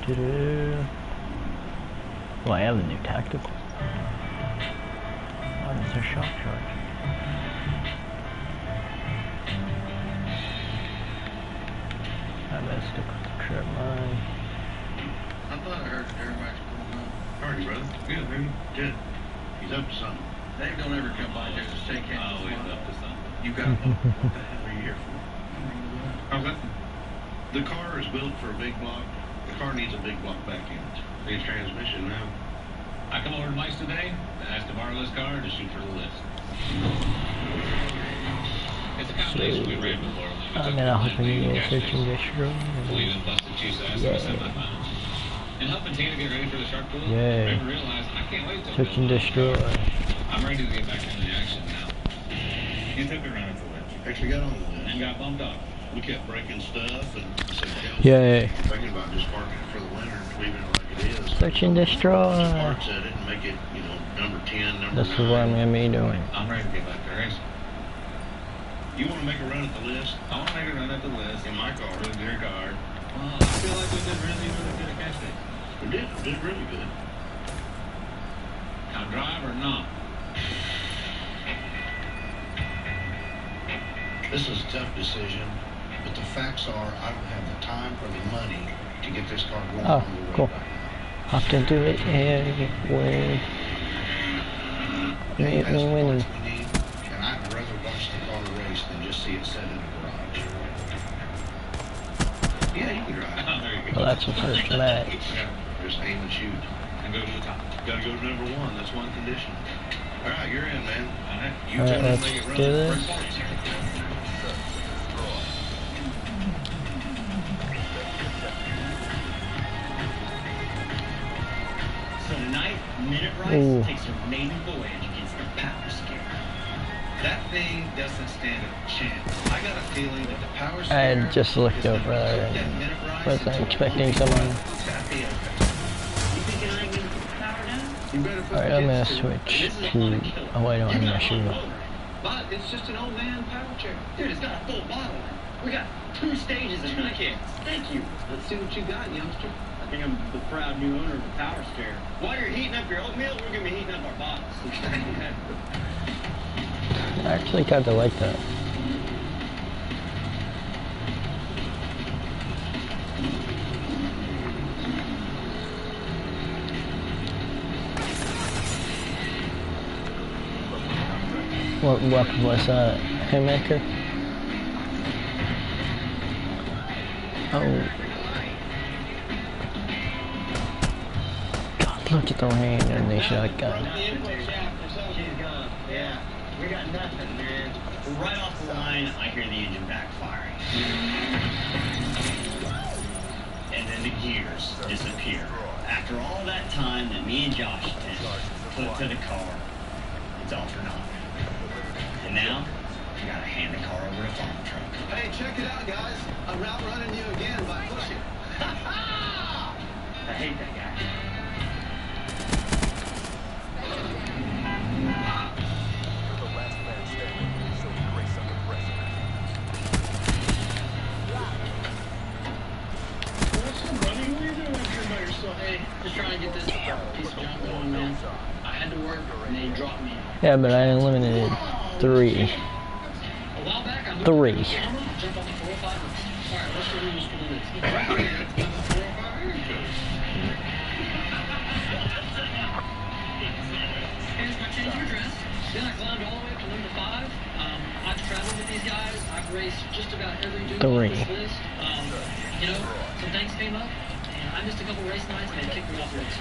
Well, I have a new tactical. Oh, it's a shock charge. I better stick with the trip line. I thought I heard Airmax pulling up. How are you, brother? Good, dude. Good. He's up to something. Dave don't ever come by just to shake hands. Oh, he's up to something. You got a boat. What the hell are you here for? How's that? The car is built for a big block. The car needs a big block back end. Needs transmission now. I come over to Mike's today and asked to borrow this car to shoot for the list. It's a combination we ran before. I'm gonna hope you get search and destroy. Believe in busted Chiefs ass in the semifinals. And helping Tina get ready for the shark pool. Yeah. Made me realize I can't wait till Search and destroy. I'm ready to get back into the action now. You took me around at the ledge. Actually got on the ledge. And got bumped up. We kept breaking stuff and said, Yay. thinking about just parking it for the winter, leaving it like it is. Search and destroy. Just parts at it and make it, you know, number 10, number 9. This is what I'm gonna be doing. I'm ready to get back there racing. You want to make a run at the list? I want to make a run at the list. In my car. With your car. Well, I feel like we did really, really good at cash days. We did really good. Now drive or not? This is a tough decision, but the facts are I don't have the time or the money to get this car going on the way cool. right now. Have to do it anyway. Dave has the Winning. parts we need, and I'd rather watch the car race than just see it set in the garage. Yeah, you can drive. There you go. Well, that's the first match. Yeah, just aim and shoot. And go to the top. Gotta go to number 1. That's one condition. All right, you're in, man. All right, you All right, tell me to let's make it run. do this. So tonight, Minute Rice takes her maiden voyage against the Power Scare. That thing doesn't stand a chance. I got a feeling that the Power I Scare had just looked over there and wasn't expecting someone. You thinking I ain't gonna put the power down? Alright, I'm gonna switch to. Oh, wait, I don't have my shoe on. But it's just an old man power chair. Dude, it's got a full bottle. We got 2 stages of kits. Thank you. Let's see what you got, youngster. I think I'm the proud new owner of the Power Scare. While you're heating up your oatmeal, we're gonna be heating up our bottles. I actually kind of like that. What weapon was that? Haymaker? Oh. God, look at the rain and the shotgun. She's gone. Yeah. We got nothing, man. Right off the line, I hear the engine backfiring. And then the gears disappear. After all that time that me and Josh put to the car, it's all for naught. And now, you gotta hand the car over to farm truck. Hey, check it out, guys. I'm outrunning you again by pushing. I hate that guy. Hey, just trying to get this piece of junk going, man. I had to work, and they dropped me. Yeah, but I eliminated 3. A while back, I 3. jumped off the 405. All right, let's review this for the list. Here's my change of address. Then I climbed all the way up to number 5. I've traveled with these guys. I've raced just about every dude on this list. You know, some things came up. I missed a couple race nights and they kicked me off the list.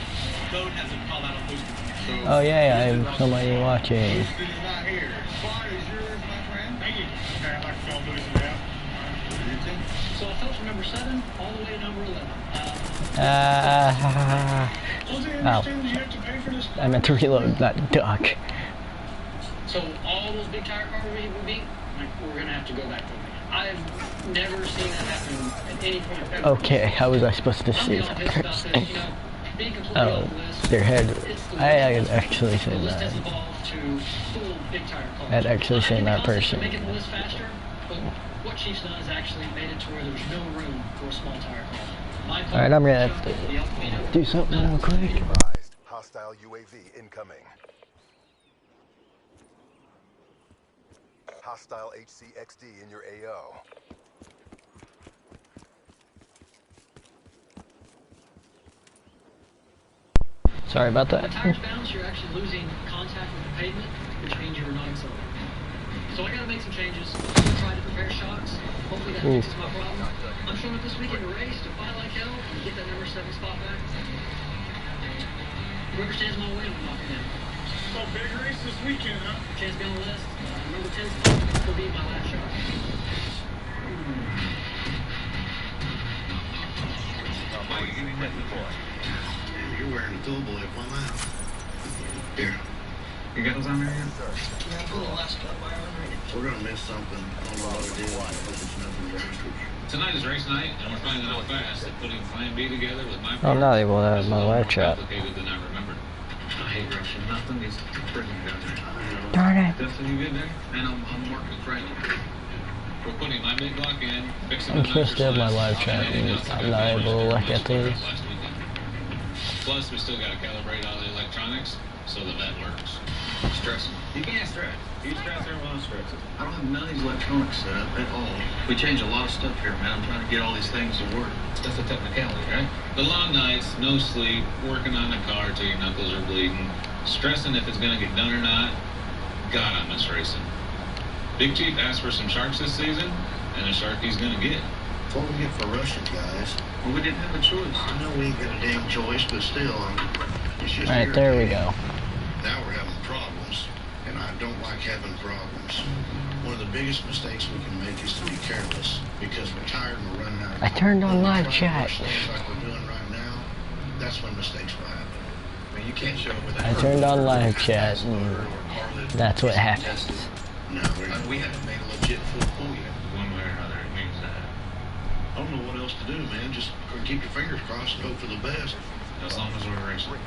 Code has a call out on Booster. Oh yeah, I have somebody watching. Booster is not here. Spot is yours, my friend. Thank you. Okay, I'd like to call Booster out. So I felt from number 7 all the way to number 11. I meant to reload, not duck. So all those big tire cars we beat, like, we're gonna have to go back to them. I've never seen that happen at any point ever. Okay, how was I supposed to see that person? Oh, their head. I had actually seen that. I'd actually seen that person. Making the list faster, but what Chief's done is actually made it to where there's no room for a small tire car. Alright, I'm gonna have to do something real quick. Hostile UAV incoming. Hostile HCXD in your AO. Sorry about that. When the tires bounce, you're actually losing contact with the pavement, which means you're not accelerating. So I gotta make some changes. I'm gonna try to prepare shots. Hopefully that fixes my problem. I'm showing up this weekend to race, to fight like hell, and get that number 7 spot back. Whoever stands in my way, I'm knocking down. So big race this weekend, huh? Chance to be on the list. Number 10 spot will be my last shot. You're wearing a double at one lap. Here. You got those on there yet? Yeah, I pulled the last cut wire on right now. We're gonna miss something. I don't know what it is. I hope it's nothing drastic. Tonight is race night, and we're finding out fast that putting Plan B together with my I'm not able to have is a my little live more chat. complicated than I remembered. I hate rushing. Nothing needs to bring me down there. Darn it. Dustin, you good there? And I'm working Frank. We're putting my big block in, fixing I'm the supposed to have my live chat, and I'm not able to look at these. Plus, we still got to calibrate all the electronics so that works. Stressing. You can't stress. You stress, everyone stresses. I don't have none of these electronics set up at all. We changed a lot of stuff here, man. I'm trying to get all these things to work. That's a technicality, right? The long nights, no sleep, working on the car till your knuckles are bleeding, stressing if it's going to get done or not. God, I miss racing. Big Chief asked for some sharks this season, and a shark he's going to get. That's what we get for rushing, guys. Well, we didn't have a choice. I know we ain't got a damn choice, but still, it's just Alright, there we go. Now we're having problems, and I don't like having problems. One of the biggest mistakes we can make is to be careless, because we're tired and we're running out of I turned on When we live try to chat. rush things like we're doing right now, that's when mistakes will happen. I mean, you can't show up with I turned on live chat, and that's what happens. No, we haven't made a legit full pull yet. One way or another, it means that. I don't know what else to do, man. Just keep your fingers crossed and hope for the best. As long as we're racing.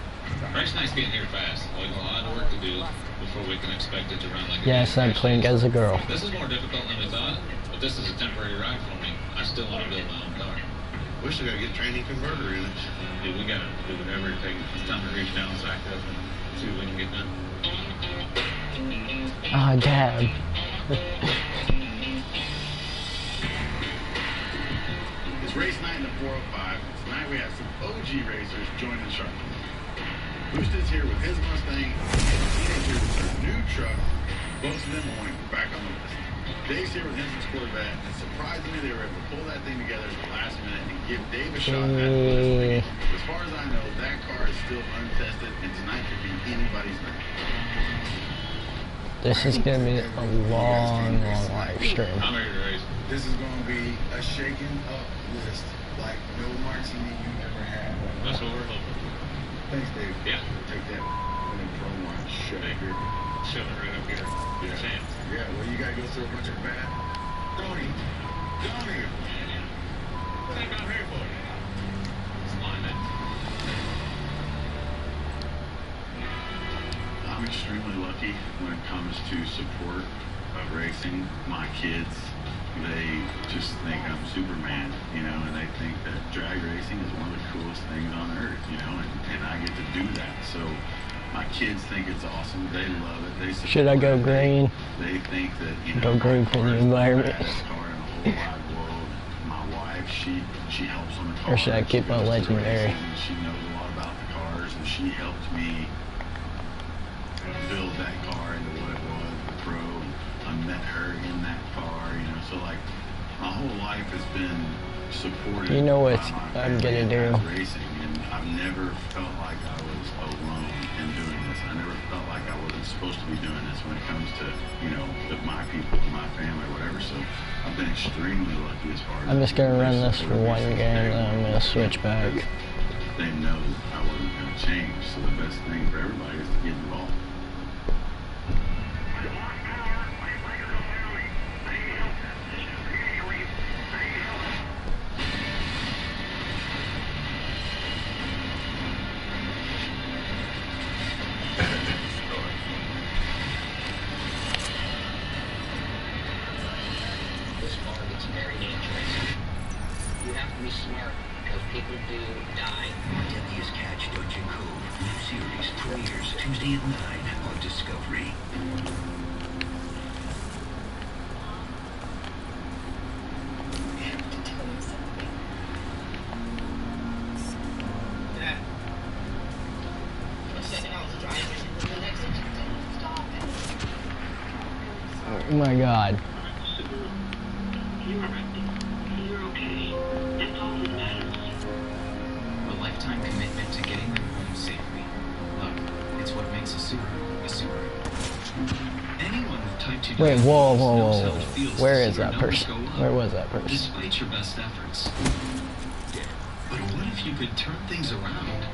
Race night's getting here fast. We have a lot of work to do before we can expect it to run like a Yes, I'm playing as a girl. This is more difficult than we thought, but this is a temporary ride for me. I still want to build my own car. We still gotta get training converter in it. Dude, we gotta do whatever it takes. It's time to reach down and sack up and see what we can get done. Oh, Dad. It's race night in the 405. Tonight we have some OG racers joining Shark. Boosted's here with his Mustang, and Teenage here with their new truck. Both of them are back on the list. Dave's here with Henson's Corvette, and surprisingly they were able to pull that thing together at the last minute and give Dave a shot at the list. As far as I know, that car is still untested, and tonight could be anybody's night. This is gonna be a long, long live stream. I'm ready to race. This is going to be a shaken up list like no martini you've ever had. That's what we're hoping. Thanks, Dave. Yeah. Take that. And then pro line shove it here. Shove it right up here. Good chance. Yeah, well, you gotta go through a bunch of bad. Don't even. What am I here for? It's line it. I'm extremely lucky when it comes to support of racing. My kids, they just think I'm Superman, you know, and they think that drag racing is one of the coolest things on earth, you know, and I get to do that. So my kids think it's awesome. They love it. They support Should I go it. green? They think that, you Go know, green for the environment. baddest car in the whole wide world. My wife, she helps on the car. Or should I keep She my goes to legendary? races, and she knows a lot about the cars, and she helped me build that car into what it was, the Pro. I met her in that car, you know, so like my whole life has been supported. You know what by my I'm family gonna do? as racing, and I've never felt like I was alone in doing this. I never felt like I wasn't supposed to be doing this when it comes to, you know, my people, my family, whatever. So I've been extremely lucky as far as I'm just gonna run this for one game, then I'm gonna switch back. They know I wasn't going to change, so the best thing for everybody is to get involved. This car gets very dangerous. You have to be smart because people premieres Tuesday at 9 on Discovery. Oh my God. A lifetime commitment to getting them home safely. Look, it's what makes a super. Anyone with type 2 Wait, whoa, diabetes whoa, knows whoa, how whoa. it feels Where to is see your that numbers person? go up. Where was that person? Despite your best efforts. But what if you could turn things around?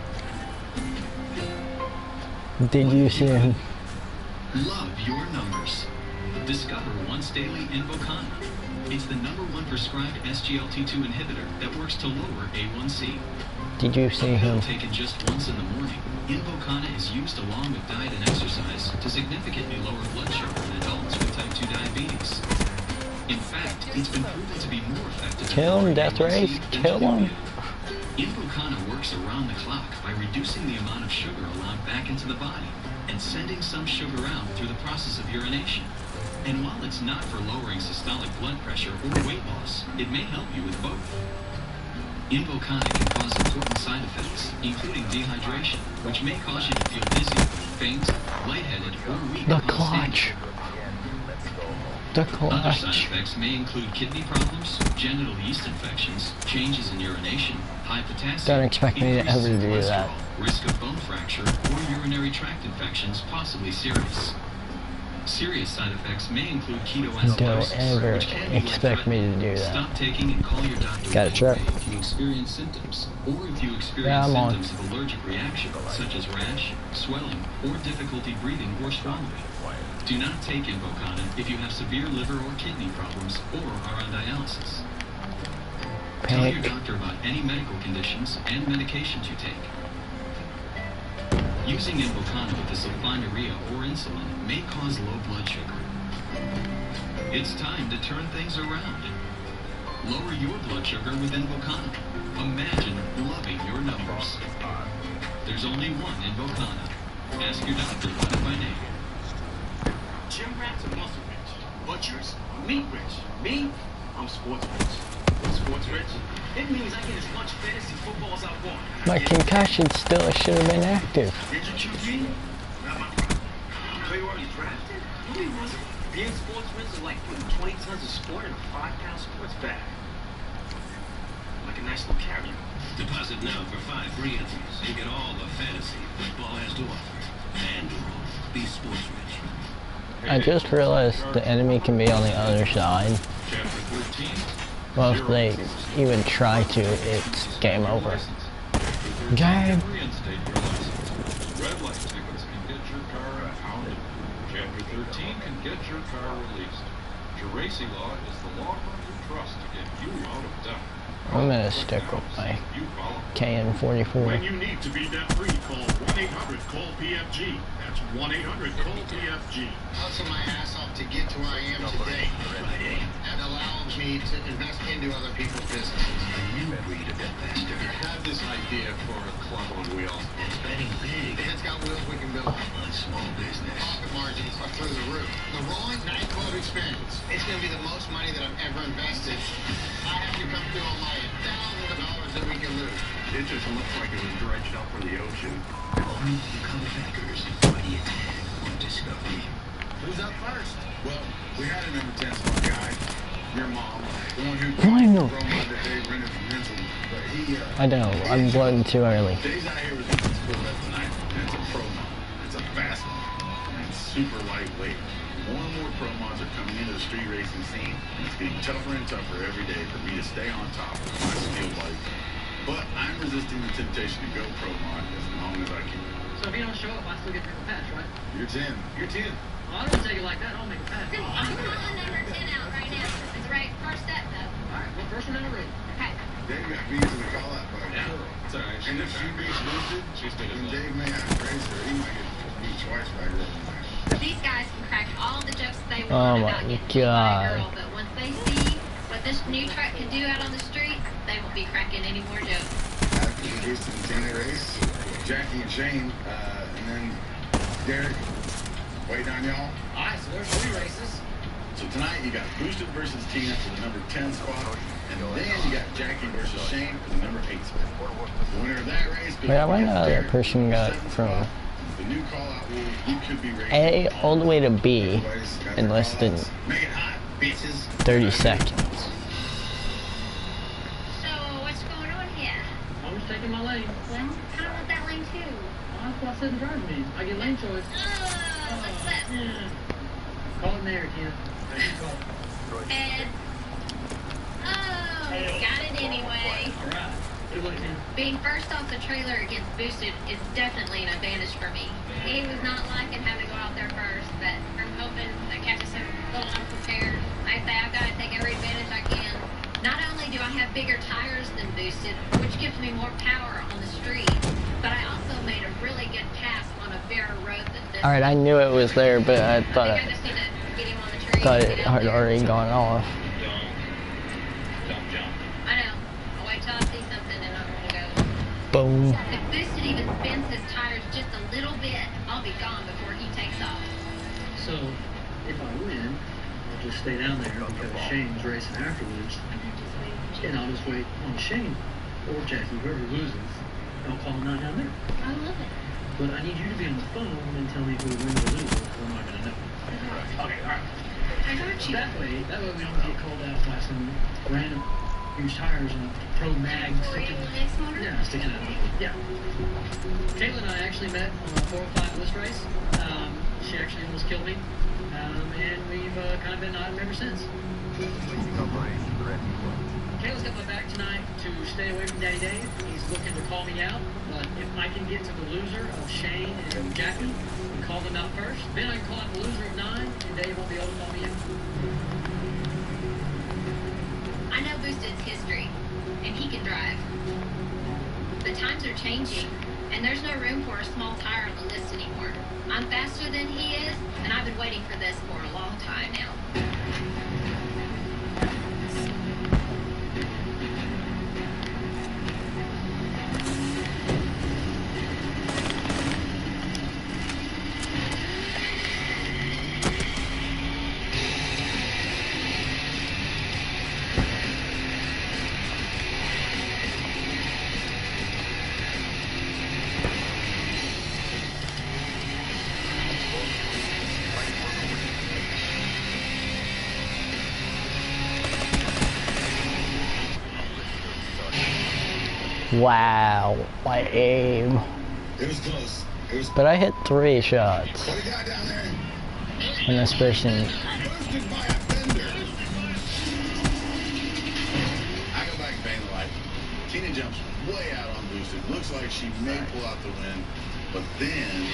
Did you see him? Love your numbers. Discover once daily Invokana. It's the #1 prescribed SGLT2 inhibitor that works to lower A1C. Did you see him? Taken just once in the morning, Invokana is used along with diet and exercise to significantly lower blood sugar in adults with type 2 diabetes. In fact, it's been proven to be more effective. Kill him, Death Race. Kill him. Invokana works around the clock by reducing the amount of sugar allowed back into the body and sending some sugar out through the process of urination. And while it's not for lowering systolic blood pressure or weight loss, it may help you with both. Invokana can cause important side effects, including dehydration, which may cause you to feel dizzy, faint, lightheaded, or weak. The upon standing. clutch. The Other side clutch. effects may include kidney problems, genital yeast infections, changes in urination, high potassium, Don't expect me to increases ever in do that. cholesterol, risk of bone fracture, or urinary tract infections, possibly serious. Serious side effects may include ketoacidosis, Don't ever which can be expect me to do that. Stop taking and call your doctor Got it, right Chuck. away if you experience symptoms, or if you experience Yeah, I'm on. symptoms of allergic reaction, such as rash, swelling, or difficulty breathing or swallowing. Do not take Invokana if you have severe liver or kidney problems or are on dialysis. Tell your Pick. doctor about any medical conditions and medications you take. Using Invokana with the sulfonylurea or insulin may cause low blood sugar. It's time to turn things around. Lower your blood sugar with Invokana. Imagine loving your numbers. There's only one Invokana. Ask your doctor about it by name. Gym rats are muscle rich. Butchers are meat rich. Me, I'm sports rich. Sports rich? It means I get as much fantasy football as I want. My concussion still should have been active. Did you QG? Not my problem. You play where he's drafted? No, he wasn't. Being sports rich is like putting 20 tons of sport in a 5-pound sports bag. Like a nice little carry. Deposit now for 5 free entries and get all the fantasy football has to offer. FanDuel. Be sports rich. I just realized the enemy can be on the other side. Chapter 13. Well, if they even try to, it's game over. Game. Reinstate your license. Red light tickets can get your car impounded. Chapter 13 can get your car released. Geraci Law is the law firm you trust to get you out of debt. I'm gonna stick with my KN44. When you need to be debt-free, call 1-800-CALL-PFG. That's 1-800-CALL-PFG. Hustle my ass off to get to where I am today. That allows me to invest into other people's businesses. A new breed of investor. I have this idea for a club on wheels. Betting big If it's got wheels, we can build it. on small business. Profit margins are through the roof. The Rolling nightclub experience. It's going to be the most money that I've ever invested. I have to come through on my thousands of dollars that we can lose. It just looks like it was dredged up for the ocean. All new Become Backers. Friday at 10 on Discovery. Who's up first? Well, we had a number 10 slot guy, your mom, the one who Final. Roma that Dave rented from Rental, but he, I know, I'm blooding too early. Dave's out here with the school tonight, and it's a pro mod. It's a fast mod, and it's super lightweight. More and more pro mods are coming into the street racing scene, and it's getting tougher and tougher every day for me to stay on top of my skill bike. But I'm resisting the temptation to go pro mod as long as I can. So if you don't show up, I still get to patch, right? You're 10. You're 10. Well, I don't take it like that. I'll make a patch. I'm pulling number 10 out right now. It's right first step, though. All right, well, first one in the ring. Okay. Dave got bees in the call out bike. Yeah, it's all right. And if she beats boosted, then Dave may have to race her. He might get beat twice by a girl tonight. These guys can crack all the jokes they Oh want my about getting beat by a God. girl, but once they see what this new truck can do out on the streets, they won't be cracking any more jokes. After the Houston 10 race, Jackie and Shane, and then Derek waiting on y'all. All right, so there's 3 races. So tonight you got Boosted versus Tina for the number 10 spot, and then you got Jackie versus Shane for the number 8 spot. The winner of that race. Wait, I wonder how that person got from The new call-out rule, you could be racing A all the way to B in less than Make it hot, bitches. 30 seconds. So, what's going on here? I was taking my lane. Well, how about that lane too? That's what I said in driving means. I get lane choice. What's that? Call it there, Ken. Head. Oh, got it anyway. All right. Good luck, Ken. Being first off the trailer against Boosted is definitely an advantage for me. He was not liking having to go out there first, but I'm hoping that catches him a little unprepared. I say I've got to take every advantage I can. Not only do I have bigger tires than Boosted, which gives me more power on the street, but I also made a really good pass on a bare road that this. Alright, I knew it was there, but I thought I just need to get him on the tree. it had already gone off. Don't jump. I know. I'll wait till I see something and I'm gonna go. Boom. If Boosted even spins his tires just a little bit, I'll be gone before he takes off. So, if I win, I'll just stay down there because Shane's racing afterwards. And I'll just wait on Shane or Jackie, whoever loses. I'll call him down there. I love it. But I need you to be on the phone and tell me who wins or loses, or I'm not going to know. Okay, all right. I got you. That way we don't get called out by some random huge tires and a pro mag sticking. Yeah, sticking out. Yeah. Kayla and I actually met on a 405 list race. She actually almost killed me. And we've kind of been on ever since. Kayla's got my back tonight to stay away from Daddy Dave. He's looking to call me out. But if I can get to the loser of Shane and Jackie and call them out first, then I can call out the loser of 9 and Dave won't be able to call me out. I know Boosted's history, and he can drive. The times are changing, and there's no room for a small tire on the list anymore. I'm faster than he is, and I've been waiting for this for a long time now. Wow, my aim. It was close. It was But I hit 3 shots. what do you got down there? And this person, Boosted by a fender. I go back and bang the light. Tina jumps way out on Boosted. Looks like she may pull out the win, but then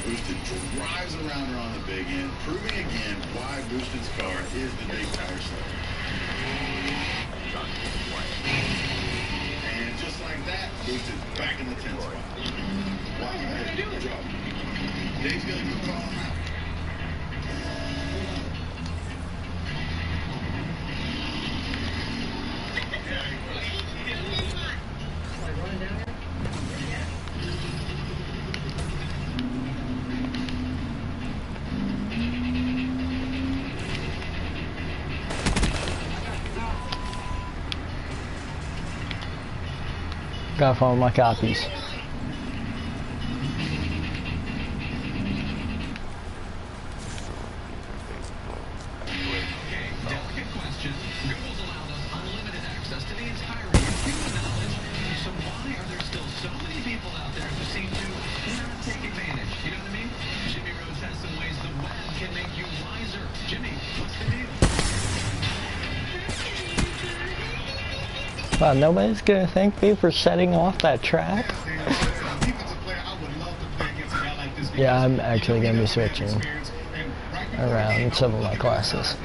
Boosted drives around her on the big end, proving again why Boosted's car is the big tire seller. And just like that, Boosted's back in the 10th spot. Wow, hey, good job. Dave's gonna go call him out. Like running down here? gotta follow my copies. Delicate question. Google's allowed us unlimited access to the entirety of human knowledge. So why are there still so many people out there who seem to not take advantage? You know what I mean? Jimmy Rhodes has some ways the web can make you wiser. Jimmy, what's the deal? Wow, nobody's gonna thank me for setting off that track? Yeah, I'm actually gonna be switching around some of my classes.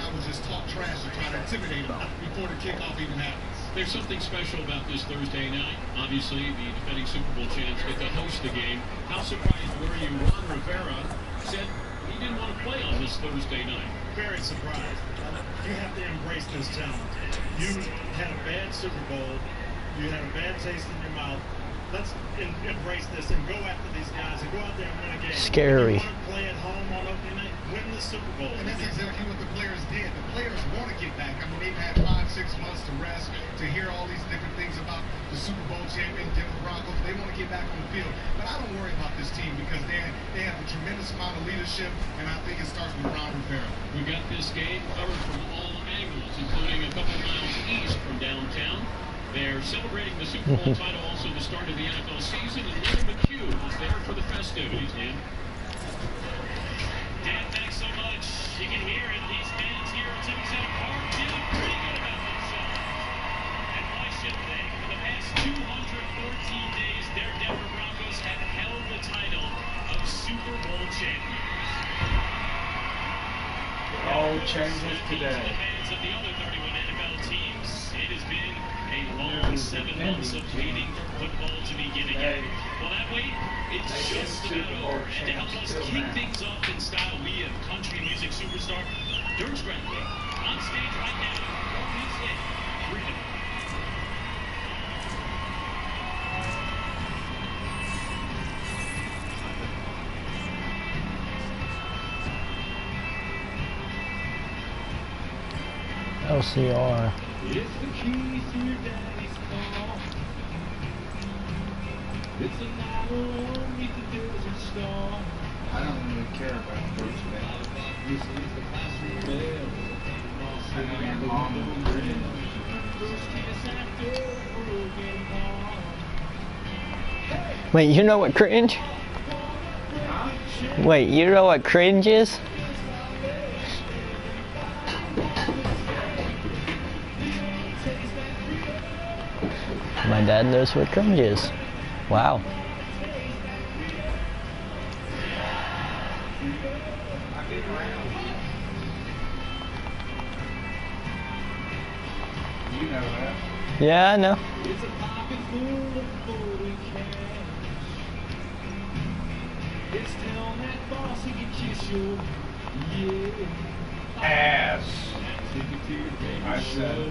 There's something special about this Thursday night. Obviously, the defending Super Bowl champs get to host the game. How surprised were you? Ron Rivera said he didn't want to play on this Thursday night. Very surprised. You have to embrace this talent. You had a bad Super Bowl. You had a bad taste in your mouth. let's embrace this and go after these guys and go out there and win a game. Scary. If you want to play at home on opening night, win the Super Bowl. And that's exactly what the players did. The players want to get back. I mean, they've had 5-6 months to rest, to hear all these different things about the Super Bowl champion, Denver Broncos. They want to get back on the field. But I don't worry about this team because they have a tremendous amount of leadership, and I think it starts with Ron Rivera. We got this game covered from all angles, including a couple miles east from downtown. They're celebrating the Super Bowl title, also the start of the NFL season, and Larry McHugh is there for the festivities, Dan. Dan, thanks so much. You can hear it. These fans here at City Center Park feeling pretty good about themselves. And why shouldn't they? For the past 214 days, their Denver Broncos have held the title of Super Bowl champions. All changes today. To the fans of the other 31 NFL teams, it has been a long 7 months of waiting for football to begin again. Well, that wait, it's just about over. And to help us kick things off in style, we have country music superstar Dirk Stradley on stage right now for his hit, Freedom. LCR. It's the key to your daddy's car. It's a night alone beneath the desert star. I don't really care about first man. This is the classroom bell. I know your mom will grin. First kiss after a broken heart. Wait, you know what cringe? Wait, you know what cringe is? My dad knows what cringe is. Wow. You know that. Yeah, I know. It's a pocket full of golden cash. It's telling that boss he can kiss your ass. I said,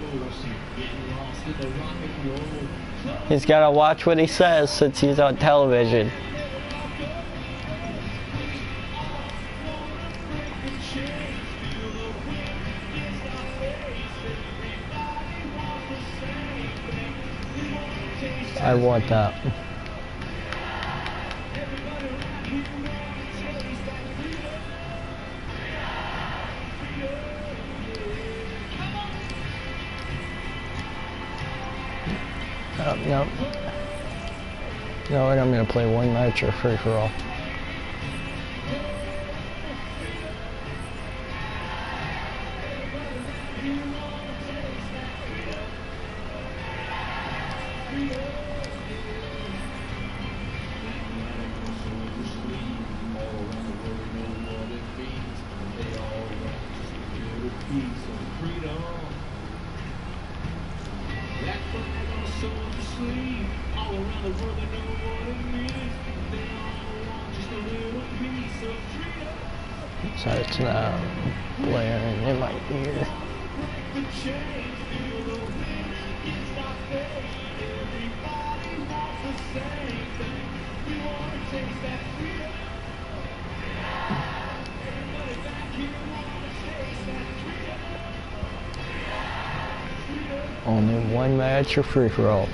He's got to watch what he says since he's on television. I want that. No. No, and I'm going to play one match or free for all. So it's now blaring in my ear. Only one match or free for all.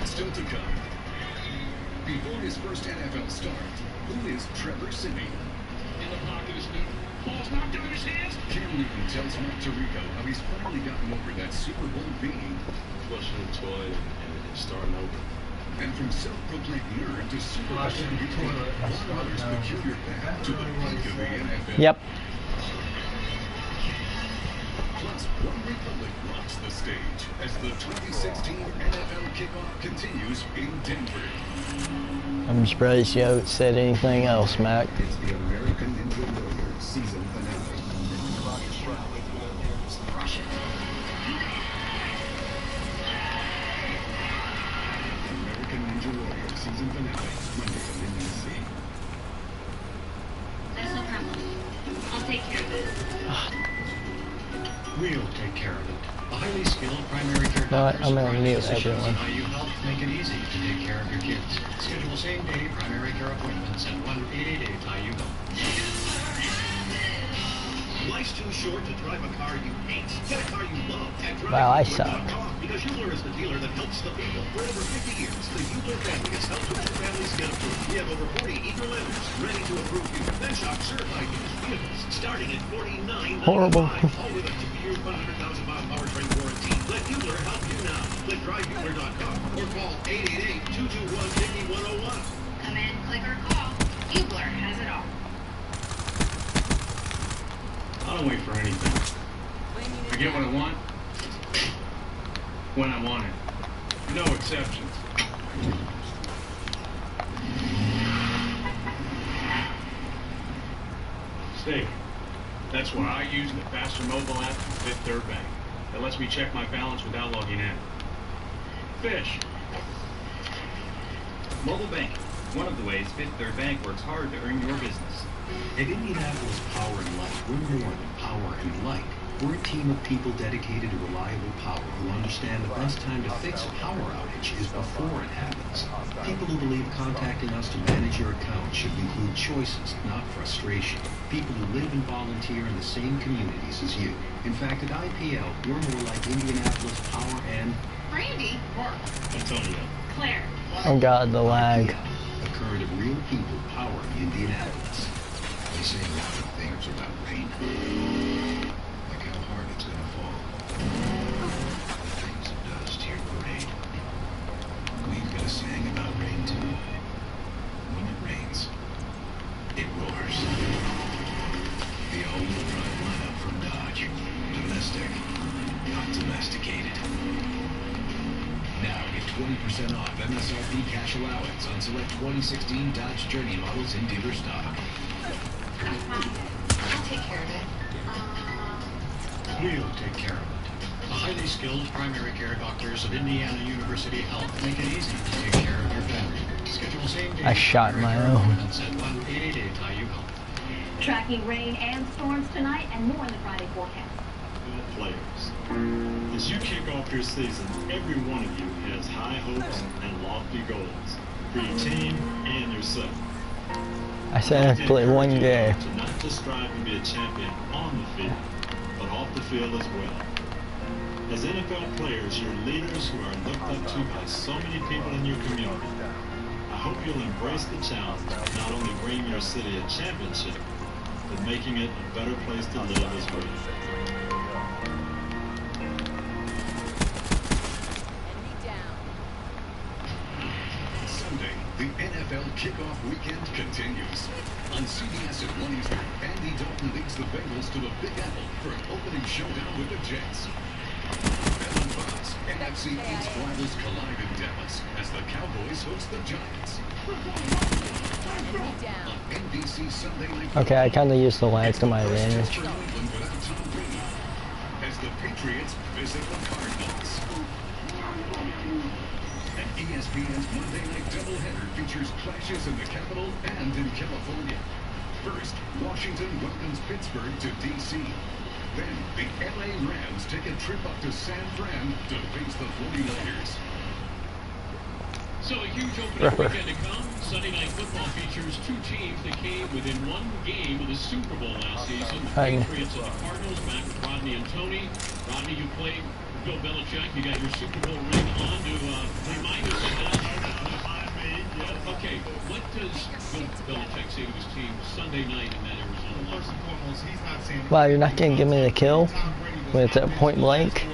Still to come. Before his first NFL start, who is Trevor Siemian? In the pocket is Newton. Ball's knocked out of his hands. Cam Newton tells Mark Tirico how he's finally gotten over that Super Bowl being flushing the toilet and starting over. And from self-proclaimed nerd to Super Bowl MVP, Von Miller's peculiar path to the peak of the NFL. Yep. Plus, One Republic rocks the stage as the 2016 NFL kickoff continues in Denver. I'm surprised you haven't said anything else, Mac. It's the American Ninja Warrior season finale. American Ninja Warrior season finale, Monday on NBC. That's no problem. I'll take care of it. We'll take care of it. A highly skilled primary care No, doctor I'm gonna mute physicians everyone. and IU Health make it easy to take care of your kids. Schedule same-day primary care appointments at 1-888-IU Health. Life's too short to drive a car you hate. Get a car you love at Wow, I suck. DriveUbler.com, because Hubler is the dealer that helps the people. For over 50 years, the Hubler family has helped your families get approved. We have over 40 eager lenders ready to approve you. Then shop certified used vehicles starting at $49.95. Horrible. All with a 2-year, 100,000-mile powertrain warranty. Let Hubler help you now. Click DriveUbler.com or call 888-221-5101. Come in, click or call. Hubler has it all. I don't wait for anything. I get what I want when I want it. No exceptions. Stake. That's why I use the Faster mobile app from Fifth Third Bank. That lets me check my balance without logging in. Fish. Mobile banking. One of the ways Fifth Third Bank works hard to earn your business. At Indianapolis Power and Light, we're more than power and light. We're a team of people dedicated to reliable power who understand the best time to fix a power outage is before it happens. People who believe contacting us to manage your account should include choices, not frustration. People who live and volunteer in the same communities as you. In fact, at IPL, we're more like Indianapolis Power and... Randy. Mark. Antonio. Claire. Oh god, the lag. A current of real people powering Indianapolis. They say a lot of things about rain. Like how hard it's gonna fall. The things it does to your parade. We've got a saying about rain too. When it rains, it roars. The all-wheel drive lineup from Dodge. Domestic, not domesticated. Now get 20% off MSRP cash allowance on select 2016 Dodge Journey models in dealer stock. I'll take care of it. We'll take care of it. The highly skilled primary care doctors of Indiana University Health make it easy to take care of your family. Schedule same-day I shot my own. appointments at 1-888-IU Health. Tracking rain and storms tonight and more in the Friday forecast. Good players. As you kick off your season, every one of you has high hopes and lofty goals for your team and yourself. I said I played one game. To not just strive to be a champion on the field, but off the field as well. As NFL players, you're leaders who are looked up to by so many people in your community. I hope you'll embrace the challenge of not only bringing your city a championship, but making it a better place to live as well. Sunday, the NFL kickoff weekend continues. On CBS at 1 Eastern, Andy Dalton leads the Bengals to the Big Apple for an opening showdown with the Jets. Then on Fox, NFC East rivals collide in Dallas as the Cowboys host the Giants. On NBC Sunday Night Okay, I kind of used the lag to my advantage. for New England without Tom Brady, as the Patriots visit the Cardinals. And ESPN's Monday Night Doubleheader features clashes in the capital and in California. First, Washington welcomes Pittsburgh to D.C. Then, the L.A. Rams take a trip up to San Fran to face the 49ers. So a huge opening weekend to come. Sunday Night Football features two teams that came within one game of the Super Bowl last season. The Patriots and the Cardinals, back with Rodney and Tony. Rodney, you played Bill Belichick. You got your Super Bowl ring on to remind us of that. Okay, what does Bill Belichick say to his team Sunday night in that Arizona locker? First and foremost, he's not saying... Wow, you're not gonna give me the kill when it's at point blank.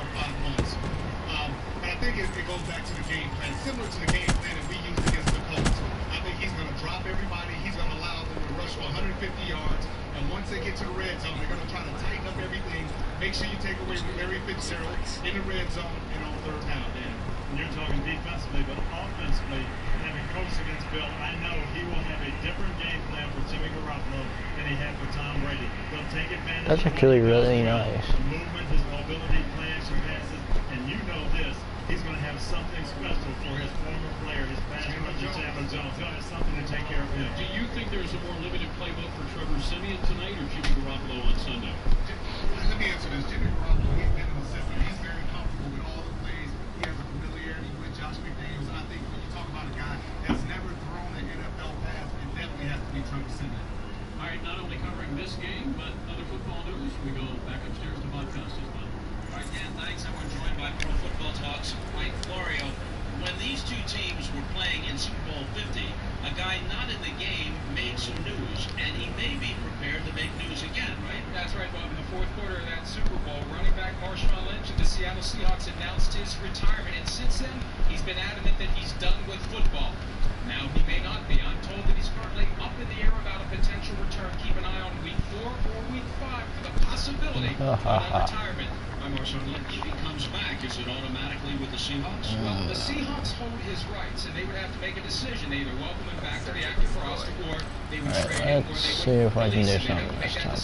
But I think it goes back to the game plan, similar to the game plan that we used against the Colts. I think he's going to drop everybody. He's going to allow them to rush for 150 yards. And once they get to the red zone, they're going to try to tighten up everything, Make sure you take away from Larry Fitzgerald in the red zone and on third down, Dan. You're talking defensively, but offensively, having coached against Bill, I know he will have a different game plan for Jimmy Garoppolo than he had for Tom Brady. They'll take advantage That's of actually really nice. his movement, his mobility, plans and passes, and you know this. He's going to have something special for his former player, his past brother, Chandler Jones. He'll have something to take care of him. Do you think there's a more limited playbook for Trevor Siemian tonight or Jimmy Garoppolo on Sunday? Let me answer this. Jimmy Garoppolo, he's been in the system. He's very comfortable with all the plays. He has a familiarity with Josh McDaniels. And I think when you talk about a guy that's never thrown an NFL pass, it definitely has to be Trevor Siemian. All right, not only covering this game, but other football news. We go back upstairs to Bob Costas. All right, Dan, thanks. And we're joined by Pro Football Talk's Mike Florio. When these two teams were playing in Super Bowl 50, a guy not in the game made some news, and he may be prepared to make news again, right? That's right, Bob. In the fourth quarter of that Super Bowl, running back Marshawn Lynch of the Seattle Seahawks announced his retirement, and since then, he's been adamant that he's done with football. Now, he may not be. I'm told that he's currently up in the air about a potential return. Keep an eye on Week 4 or Week 5 for the possibility of that retirement by Marshawn Lynch. If he comes back, is it automatically with the Seahawks? Well, the Seahawks hold his rights, and they would have to make a decision. They either welcome him back to the active roster, or they would trade him, or Let's they see would if I can do release him. something this time.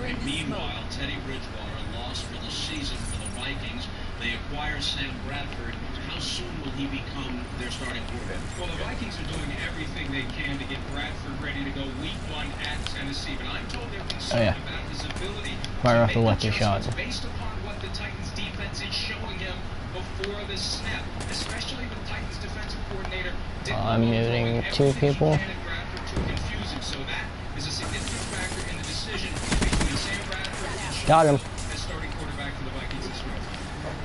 Okay, meanwhile, Teddy Bridgewater lost for the season for the Vikings. They acquire Sam Bradford. How soon will he become their starting quarterback? Well, the Vikings are doing everything they can to get Bradford ready to go Week 1 at Tennessee, but I'm told they're concerned about his ability Fire off to the make lucky shot. adjustments based upon what the Titans defense is showing him before the snap, especially the Titans defensive coordinator. I'm muting two people. Too confusing, so that is a significant factor in the decision between Sam Bradford and Got him. as starting quarterback for the Vikings this week.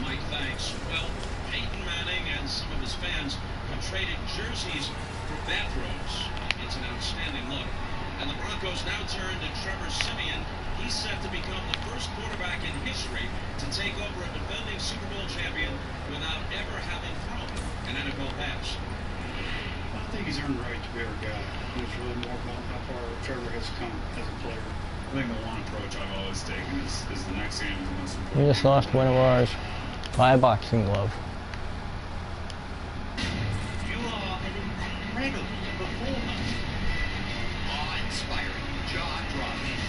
Mike, thanks. Well, Peyton Manning and some of his fans have traded jerseys for bathrobes. It's an outstanding look. And the Broncos now turn to Trevor Siemian. He's set to become the first quarterback in history to take over a defending Super Bowl champion without ever having thrown an NFL pass. I think he's earned the right to be our guy. It's really more about how far Trevor has come as a player. I think the one approach I've always taken is the next game is the most important. We just lost one of ours. Buy a boxing glove. You are an incredible performer. Awe-inspiring, jaw-dropping.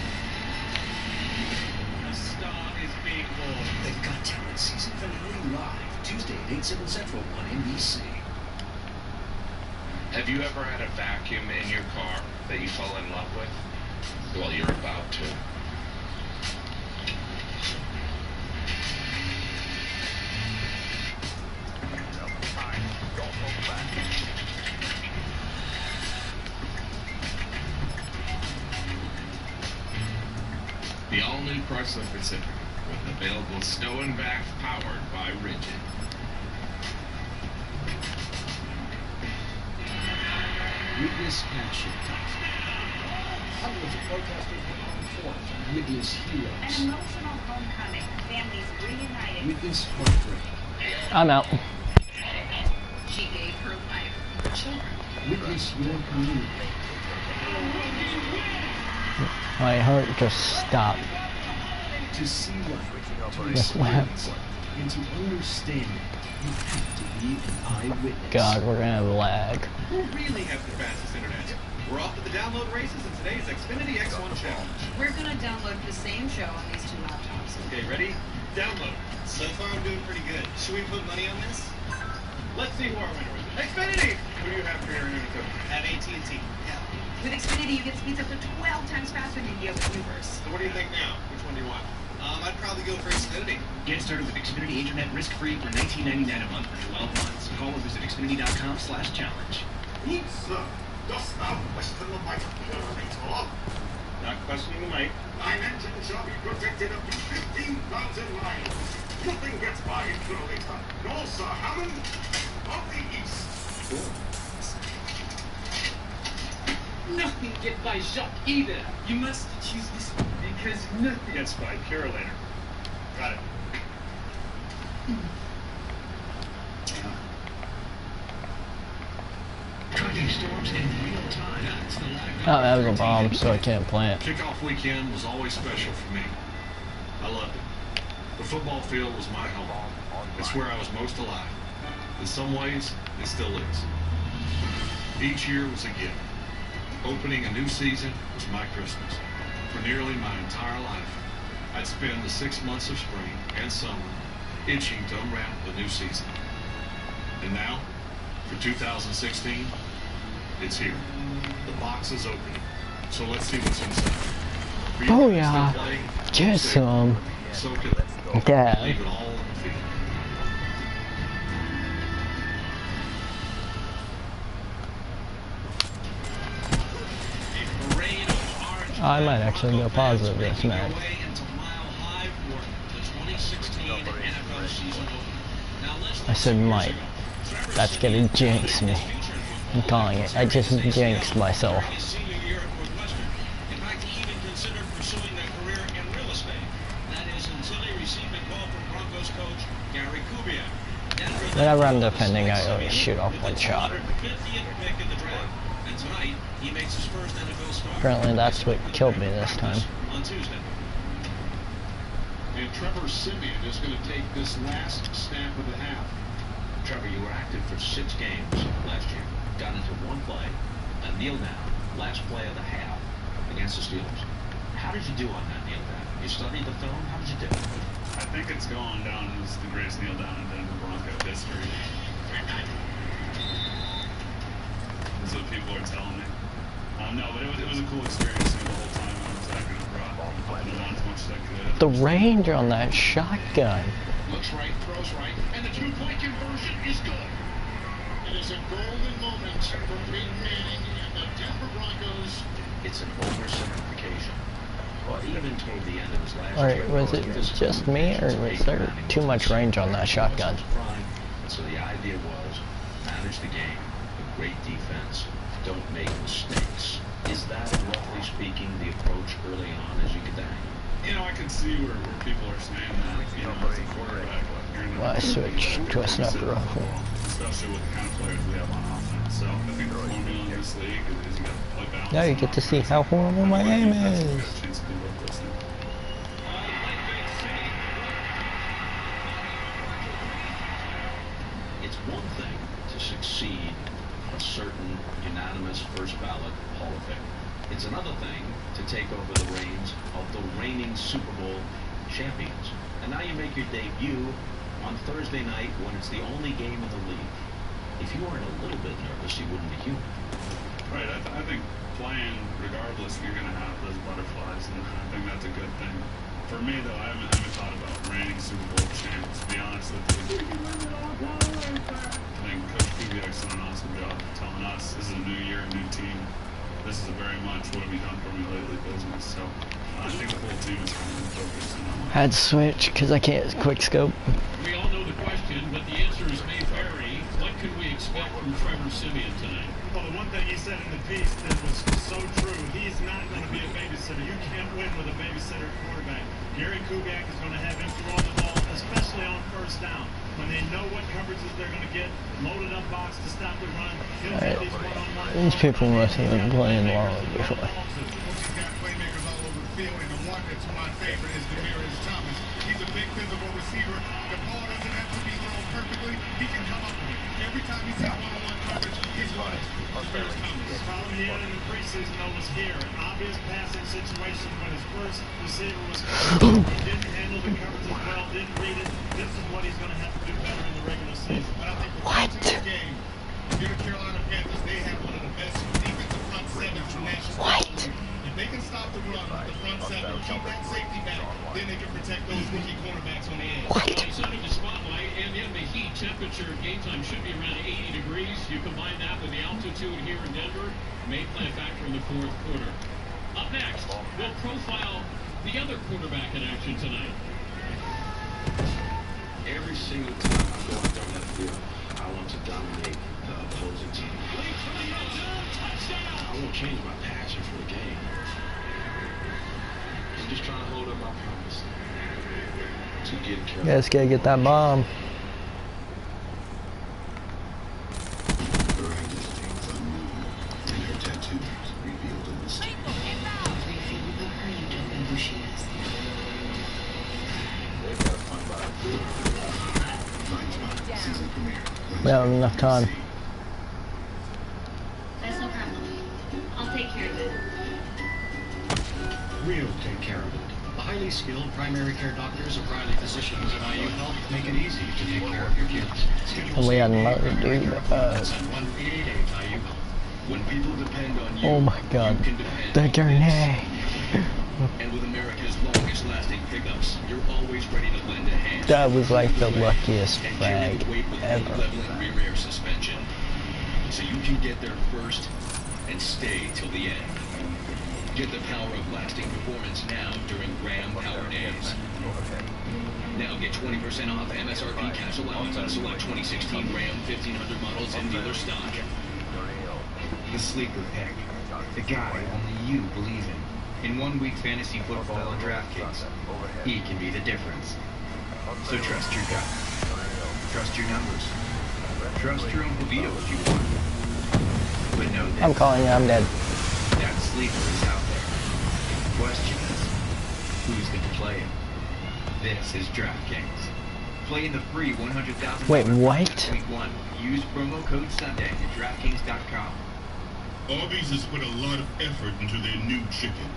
The star is being born. The Got Talent season finale live Tuesday at 8/7 Central on NBC. Have you ever had a vacuum in your car that you fell in love with? Well, you're about to. The all-new Chrysler Pacifica with available snow and back powered by Rigid. Witness action. Hundreds of protesters were on forth. Witness heroes. An emotional homecoming. Families reunited. Witness heartbreak. I'm out. She gave her life for children. Witness your community. My heart just stopped. To see life, to Yes, ma'am. experience life, and to understand it, you have to be an eyewitness. God, we're gonna have lag. Who really has the fastest internet? We're off to the download races in today's Xfinity X1 Challenge. We're going to download the same show on these two laptops. Okay, ready? Download. So far, I'm doing pretty good. Should we put money on this? Let's see who our winner is. Xfinity! Who do you have for your internet code? Have AT&T. Yeah. With Xfinity, you get speeds up to 12 times faster than you get with Ubers. So what do you think now? Which one do you want? I'd probably go for Xfinity. Get started with Xfinity Internet risk-free for $19.99 a month for 12 months. Call or visit Xfinity.com/challenge. Sir, dost thou question the might of Purelator? Not questioning the mic. Thine engine shall be protected up to 15,000 miles. Nothing gets by Purelator, nor Sir Hammond of the East. Nothing gets by Jacques either. You must choose this one because nothing Gets by Purelator. Got it. Tracking storms in real time. That's the Oh, that was a bomb, so I can't plant. Kickoff weekend was always special for me. I loved it. The football field was my home. It's where I was most alive. In some ways, it still is. Each year was a gift. Opening a new season was my Christmas. For nearly my entire life, I'd spend the 6 months of spring and summer itching to unwrap the new season. And now, for 2016, it's here. The box is opening. So let's see what's inside. Oh yeah, just some. Yeah. Leave it all on the field. I might actually go positive this match. I said might. That's gonna jinx me. I'm calling it. I just jinxed myself. Whenever I'm defending, I always shoot off one shot. Apparently that's what killed me this time. And Trevor Siemian is going to take this last snap of the half. Trevor, you were active for 6 games last year. Got into one play, a kneel down, last play of the half against the Steelers. How did you do on that kneel down? You studied the film? How did you do? I think it's going down as the greatest kneel down in Denver Bronco history. That's what people are telling me. No, but it was a cool experience the whole time. I was acting up rock, holding on as much as I could. The range on that shotgun. Looks right, throws right, and the 2-point conversion is good. It is a golden moment for Peyton Manning and the Denver Broncos. It's an oversimplification. Well, even toward the end of his last Alright, was it just me, or was there too much range on that shotgun? So the idea was, manage the game with great defense, don't make mistakes. Is that, roughly speaking, the approach early on as you get down? You know, I can see where people are saying that, you know, as a quarterback. Well, I switched to a snapper rifle. Especially with the kind of players we have on offense. So I think the formula in this league is you got to play balance. Now you get to see how horrible my aim is. It's one thing to succeed a certain unanimous first ballot Hall of Fame. It's another thing to take over the reins of the reigning Super Bowl champions. And now you make your debut on Thursday night when it's the only game in the league. If you weren't a little bit nervous, you wouldn't be human. Right, I think playing, regardless, you're going to have those butterflies, and I think that's a good thing. For me, though, I haven't thought about reigning Super Bowl champs, to be honest with you. I think Coach Kubiak's done an awesome job telling us this is a new year, a new team. This is a very much what have you done for me lately business. So I think the whole team is going to be focused on that. Had to switch because I can't quick scope. We all know the question, but the answers may vary. What could we expect from Trevor Siemian tonight? Well, the one thing he said in the piece that was so true, he's not going to be a babysitter. You can't win with a babysitter quarterback. Gary Kubiak is going to have him throw the ball, especially on first down. When they know what coverages they're going to get, loaded up box to stop the run. He'll get these one-on-one. These people must have been playing long before. He's got playmakers all over the field, and the one that's my favorite is Demaryius Thomas. He's a big physical receiver. The ball doesn't have to be thrown perfectly. He can come up with it. Every time he's got one-on-one coverage, he's running. Demaryius Thomas. The problem he had in the preseason, though, was here. An obvious passing situation when his first receiver was covered. He didn't handle the coverage as well, didn't read it. This is what he's going to have to do better in the regular season. But I think for the game, the Carolina Panthers, they have one of the best defensive front sevens in National Football. If they can stop the run with the front seven, keep that safety back, then they can protect those rookie cornerbacks on the edge. He's under the spotlight, and in the heat, temperature game time should be around 80 degrees. You combine that with the altitude here in Denver, may play a factor in the fourth quarter. Up next, we'll profile the other quarterback in action tonight. Every single time I go out there on that field, I want to dominate the opposing team. I won't change my passion for the game. I'm just trying to hold up my promise to get Carolina. You guys gotta get that bomb. have enough time. That's no problem. I'll take care of it. We'll take care of it. The highly skilled primary care doctors of Riley Physicians at IU Health make it easy to take care of your kids. And we had another dude. When people depend on you, Oh my God, you can depend the on grenade. And with America's longest lasting pickups, you're always ready to lend a hand. That was like the luckiest frag ever. Leveling rear air suspension. So you can get there first and stay till the end. Get the power of lasting performance now during Ram Power Days. Now get 20% off MSRP cash allowance on select 2016 Ram 1500 models in dealer stock. The sleeper pick. The guy only you believe in. In 1 week fantasy football and DraftKings, he can be the difference. So trust your gut. Trust your numbers. Trust your own Vito if you want. But know this. I'm calling you, I'm dead. That sleeper is out there. The question is, who's going to play him? This is DraftKings. Play in the free $100,000 Wait, what? Week 1. Use promo code Sunday at DraftKings.com. Arby's has put a lot of effort into their new chicken.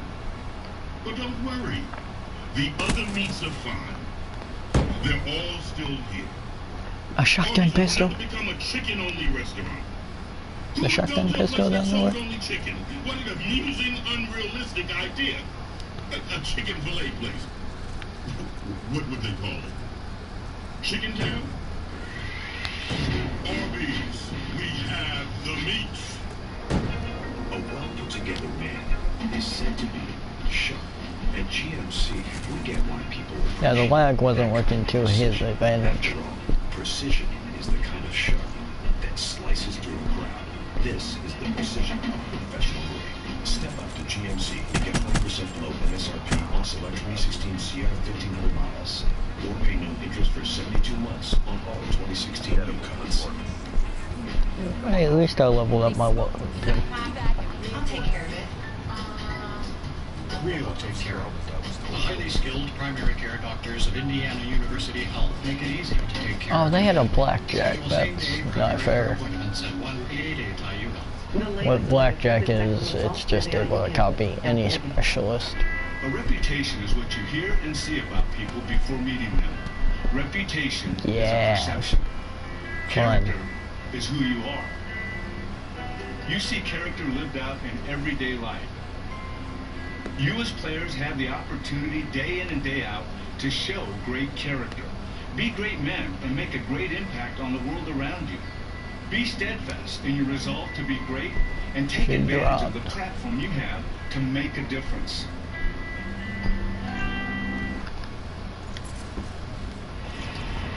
But don't worry. The other meats are fine. They're all still here. A shotgun pistol? Become a chicken-only restaurant. The shotgun pistol down the way? Only chicken. What an amusing, unrealistic idea. A chicken fillet place. What would they call it? Chicken town? Arby's, we have the meats. A well-put-together man is said to be sharp. At GMC, we get why people Yeah, the lag wasn't working to his advantage. precision is the kind of sharp that slices through a crowd. This is the precision of professional grade. Step up to GMC and get 1% below MSRP on select 2016 Sierra 1500 models. Or pay no interest for 72 months on all 2016 Yukons. Hey, at least I leveled up my weapon. I'll take care of it. We'll take care of it. The highly skilled primary care doctors of Indiana University Health make it easy to take care Oh, of they had a blackjack. That's not fair. What blackjack is, it's just able to copy any specialist. A reputation is what you hear and see about people before meeting them. Reputation Yeah. is a perception. Fun. Character is who you are. You see character lived out in everyday life. You as players have the opportunity day in and day out to show great character. Be great men and make a great impact on the world around you. Be steadfast in your resolve to be great and take advantage of the platform you have to make a difference.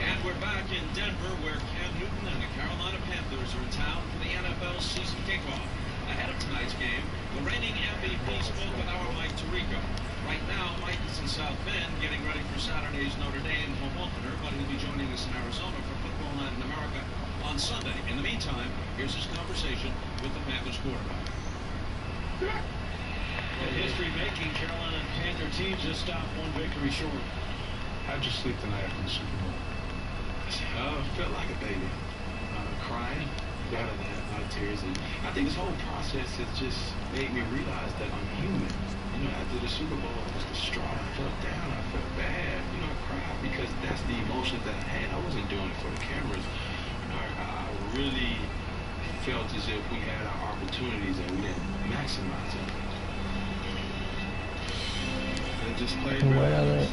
And we're back in Denver, where Cam Newton and the Carolina Panthers are in town for the NFL season kickoff. Ahead of tonight's game, the reigning MVP spoke with our Mike Tirico. Right now, Mike is in South Bend getting ready for Saturday's Notre Dame home opener, but he'll be joining us in Arizona for Football Night in America on Sunday. In the meantime, here's his conversation with the Panthers quarterback. The history-making Carolina Panther team just stopped one victory short. How'd you sleep tonight after the Super Bowl? Felt like a baby. Crying, a lot of tears, and I think this whole process has just made me realize that I'm human. You know, after the Super Bowl, I was distraught. I felt down. I felt bad. You know, I cried because that's the emotions that I had. I wasn't doing it for the cameras. I really felt as if we had our opportunities and we didn't maximize them. And just played Where are they?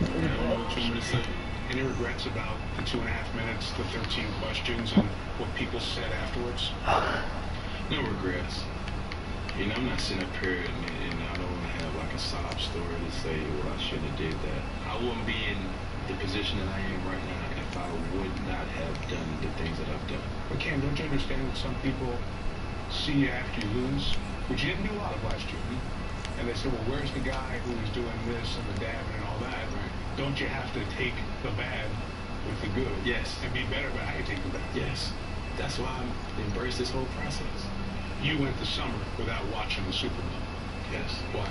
You know, what you want me to say? Any regrets about the 2.5 minutes, the 13 questions, and what people said afterwards? No regrets. You know, I'm not sitting up here and I don't want to have like a sob story to say, well, I shouldn't have did that. I wouldn't be in the position that I am right now if I would not have done the things that I've done. But Cam, don't you understand that some people see you after you lose, which you didn't do a lot of last year, and they say, well, where's the guy who was doing this and the dabbing and all that? Right? Don't you have to take the bad with the good? Yes. And be better about how you take the bad? Yes. That's why I embrace this whole process. You went the summer without watching the Super Bowl. Yes. Why?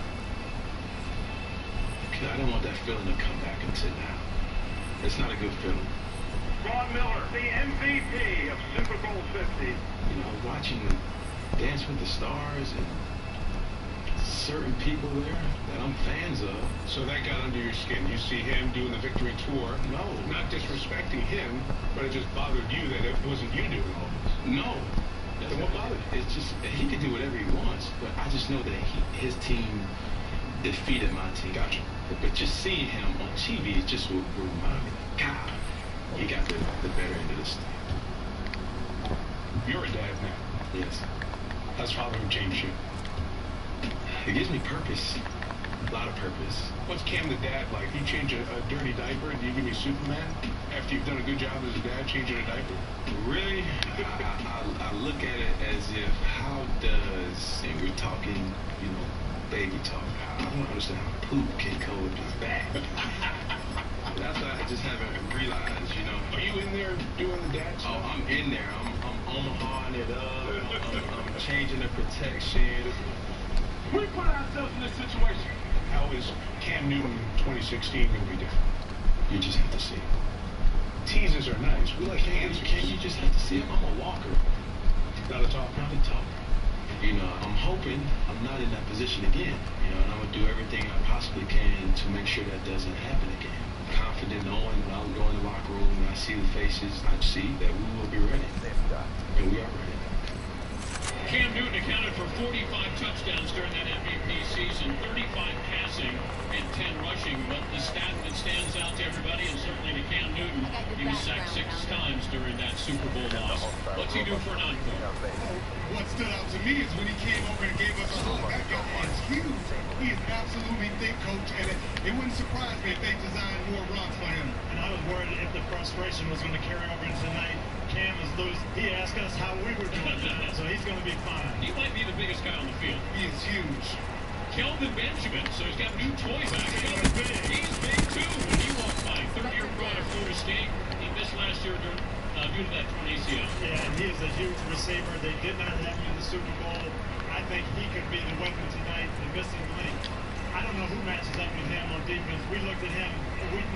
Because I don't want that feeling to come back until now. It's not a good feeling. Von Miller, the MVP of Super Bowl 50. You know, watching Dance with the Stars and certain people there that I'm fans of. So that got under your skin. You see him doing the victory tour. No. Not disrespecting him, but it just bothered you that it wasn't you doing all this. No. Then what bothered me? It's just, he can do whatever he wants, but I just know that his team defeated my team. Gotcha. But just seeing him on TV, it just would remind me, God, he got the better end of this thing. You're a dad now. Yes. How's fatherhood changed you? It gives me purpose. A lot of purpose. What's Cam the dad like? You change a dirty diaper and you give me Superman? After you've done a good job as a dad changing a diaper? Really? I look at it as if, how does, and we're talking, you know, baby talk. I don't understand how poop can coexist back. That's what I just haven't realized, you know. Are you in there doing the dad stuff? Oh, I'm in there. I'm Omahaing it up. I'm changing the protection. We put ourselves in this situation. How is Cam Newton 2016 going to be different? You just have to see. Teases are nice. We like answers. Can't you just have to see him? I'm a walker. Not a talker? Not a talker. You know, I'm hoping I'm not in that position again. You know, and I'm going to do everything I possibly can to make sure that doesn't happen again. Confident knowing when I go in the locker room and I see the faces, I see that we will be ready. And we are ready. Cam Newton accounted for 45 touchdowns during that MVP season, 35 passing and 10 rushing. But the stat that stands out to everybody, and certainly to Cam Newton, he was sacked 6 times during that Super Bowl loss. What's he do for an encore? What stood out to me is when he came over and gave us a hug. That guy is huge. He is absolutely thick, coach, and it wouldn't surprise me if they designed more runs for him. And I was worried if the frustration was going to carry over into tonight. Cam is loose. He asked us how we were doing, so he's going to be fine. He might be the biggest guy on the field. He is huge. Kelvin Benjamin, so he's got new toys back. He's big too when he walked by. Third-year pro at Florida State. He missed last year due to that torn ACL. Yeah, and he is a huge receiver. They did not have him in the Super Bowl. I think he could be the weapon tonight. The missing link. I don't know who matches up with him on defense. We looked at him.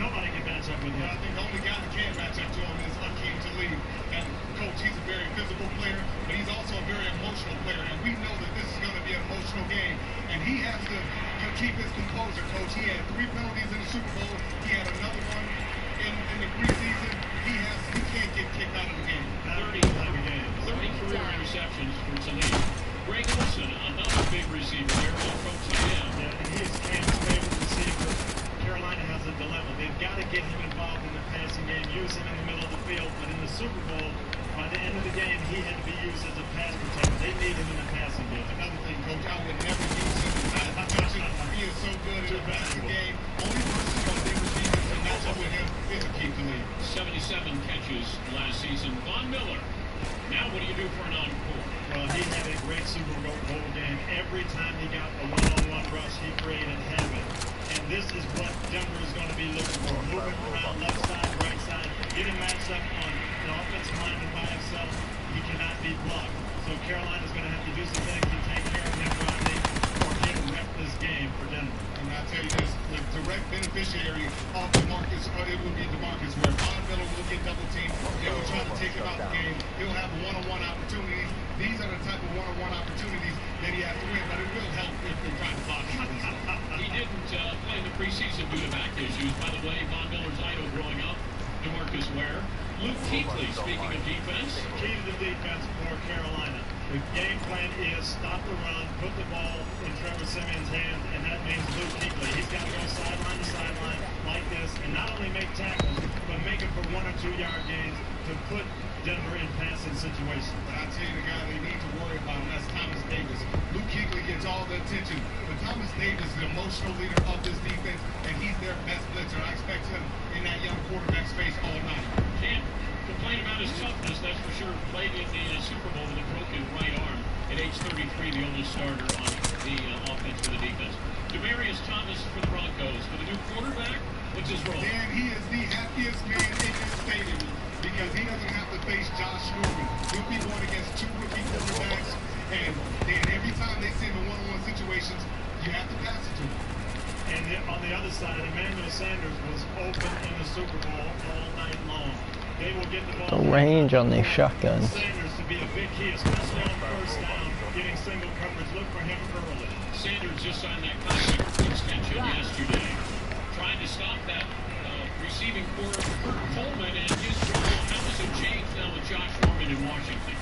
Nobody can match up with him. I think the only guy that can match up to him is Hakeem Talib. And coach, he's a very physical player, but he's also a very emotional player. And we know that this is going to be an emotional game. And he has to keep his composure, coach. He had 3 penalties in the Super Bowl. He had another one in the preseason. He can't get kicked out of the game. 30 career interceptions for Talib. Greg Olsen, another big receiver there, all-pro tight end. Yeah, and he is Cam's favorite receiver. Carolina has a dilemma. They've got to get him involved in the passing game, use him in the middle of the field. But in the Super Bowl, by the end of the game, he had to be used as a pass protector. They need him in the passing game. Another thing, coach, I would never use him. He is so good in the passing game. Only person on their defense to match up with him is Hakeem Talib. 77 catches last season. Von Miller. Now what do you do for an encore? Well, he had a great Super Bowl game. Every time he got a one-on-one rush, he created havoc. And this is what Denver is going to be looking for. Moving around left side, right side, getting matched up on an offensive lineman by himself. He cannot be blocked. So Carolina's going to have to do some things to take care of him, Rodney, or he'll wreck this game for Denver. And I'll tell you this, the direct beneficiary of DeMarcus, or it will be DeMarcus, where Von Miller will get double teamed. They will try to take him out the game. He'll have one-on-one opportunities. These are the type of one-on-one opportunities that he has to win, but it will help if they try to block him. He didn't play in the preseason due to back issues. By the way, Von Miller's idol growing up, DeMarcus Ware. Luke Kuechly, speaking of defense. Key to the defense for Carolina. The game plan is stop the run, put the ball in Trevor Simeon's hands, and that means Luke Kuechly. He's got to go sideline to sideline like this, and not only make tackles, but make it for 1 or 2 yard gains to put Denver in passing situations. But I tell you the guy they need to worry about, and that's Thomas Davis. Luke Kuechly gets all the attention, but Thomas Davis is the emotional leader of this defense, and he's their best blitzer. I expect him in that young quarterback space all night. Can't complain about his toughness, that's for sure. Played in the Super Bowl with a broken right arm at age 33, the only starter on the offense for the defense. Demaryius Thomas for the Broncos. For the new quarterback, what's his role? Dan, he is the happiest man in this stadium because he doesn't have to face Josh Norman. He'll be going against 2 rookie quarterbacks, and then every time they send him one-on-one situations, you have to pass it to him. And on the other side, Emmanuel Sanders was open in the Super Bowl all night long. They will get the The ball. range on these shotguns. Sanders to be a big key, especially on first down, getting single coverage. Look for him early. Sanders just signed that contract extension yesterday. Trying to stop that receiving core for Coleman and his trouble. How does it change now with Josh Norman in Washington?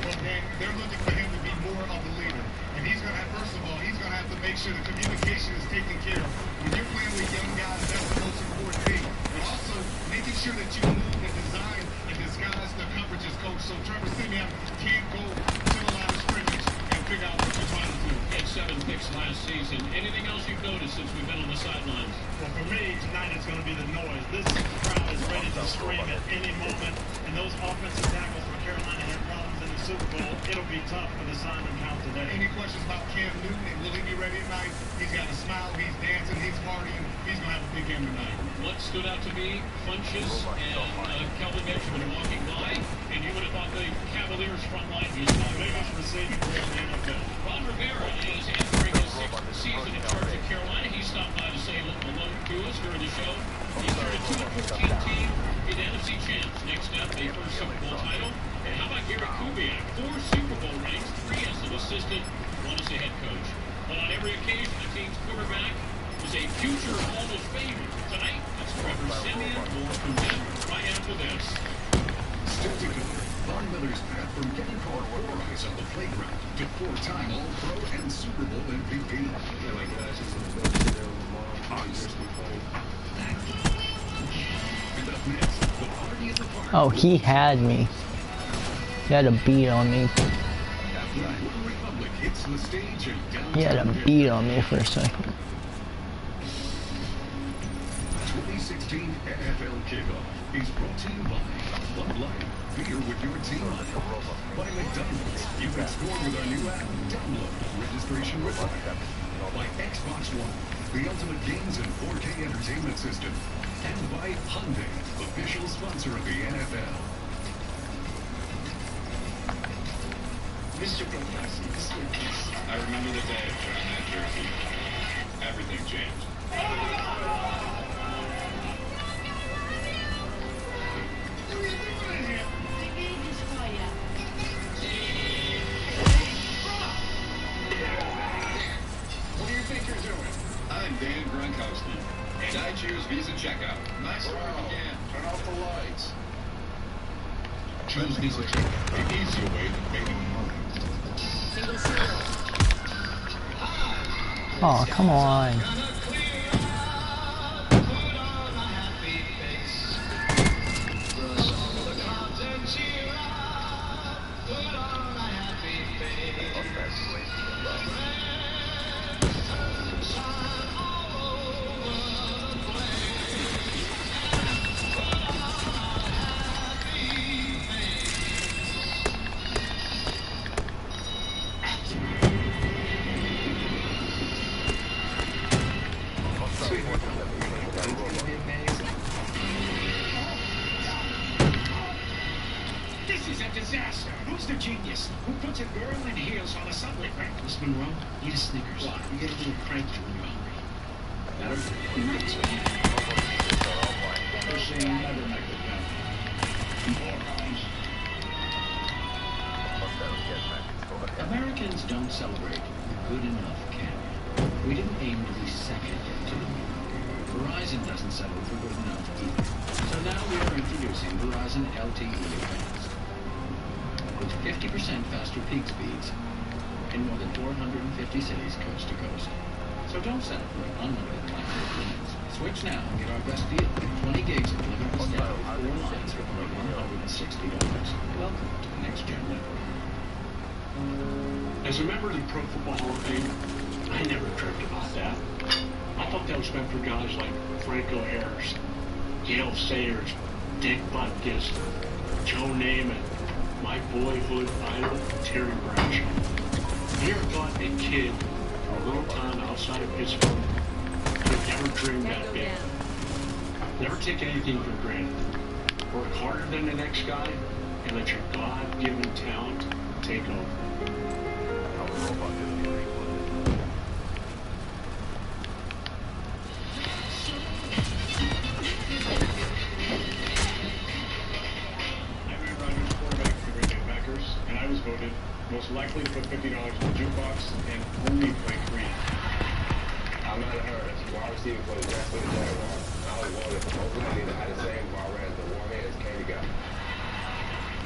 Well, Dan, they're looking for him to be more of a leader. And he's going to have, first of all, he's going to have to make sure the communication is taken care of. When you're playing with young guys, that's the most important thing. But also making sure that you move and design and disguise the coverages, coach. So Trevor Siemian can't go to the line of scrimmage and figure out what you're trying to do. He had 7 picks last season. Anything else you've noticed since we've been on the sidelines? Well, for me, tonight it's going to be the noise. This crowd is ready to scream at any moment. And those offensive tackles for Carolina had problems in the Super Bowl. It'll be tough for the Simon Count today. Any questions about Cam Newton and will he be ready tonight? He's got a smile, he's dancing, he's partying. He's going to have a big game tonight. What stood out to me, Funches and Kelvin Benjamin walking by, and you would have thought the Cavaliers front line was the biggest receiving core in the NFL. Ron Rivera is entering his 6th season in charge of Carolina. He stopped by to say hello to us during the show. He's turned a 2-14 team in NFC champs. Next up, a first Super Bowl title. And how about Gary Kubiak? 4 Super Bowl rings, 3 as an assistant, 1 as a head coach. But on every occasion, the team's quarterback was a future Hall of Famer. Tonight, it's Trevor Siemian. More from him right after this. Still to come, Von Miller's path from getting caught 4 eyes on the playground to 4-time All-Pro and Super Bowl MVP. And up next, the party at the park. Oh, he had me. He had a beat on me. Republic hits the stage and downtown. He had a beat on me for a second. 2016 NFL Kickoff is brought to you by Bud Light, beer with your team. By McDonald's, you can score with our new app. Download, registration required. By Xbox One, the ultimate games and 4K entertainment system. And by Hyundai, official sponsor of the NFL. Mr. Professor, I remember the day of trying that jersey. Everything changed. what do you think you're doing? I'm Dan Gronkowski, and I choose Visa Checkout. Nice work again. Turn off the lights. Choose Visa Checkout, the easier way to pay money. Oh, come on. This is a disaster. Who's the genius? Who puts a girl in heels on a subway train? Miss Monroe, eat a Snickers. Why? You get a little cranky when you're hungry. Better? Nice. First thing you never make it down. Americans don't celebrate good enough caring. We didn't aim to be second to the moon. Verizon doesn't settle for good enough either. So now we are introducing Verizon LTE Advanced. With 50% faster peak speeds in more than 450 cities coast to coast. So don't settle for an unlimited plan with limits. Switch now and get our best deal. 20 gigs of limitless data with 4 lines for only $160. Welcome to the next gen network. As a member of the Pro Football Hall of Fame, I never tripped about that. I thought that was meant for guys like Franco Harris, Gale Sayers, Dick Butkus, Joe Namath, my boyhood idol, Terry Bradshaw. I never thought a kid from a little town outside of Pittsburgh could ever dream that big. Never take anything for granted. Work harder than the next guy and let your God-given talent take over. to put $50 in the jukebox and only play Creed. I'm not in a hurry. Wide receiver for the rest of the Jaguars. I was wanted ultimately to have the same bar as the Warheads came together.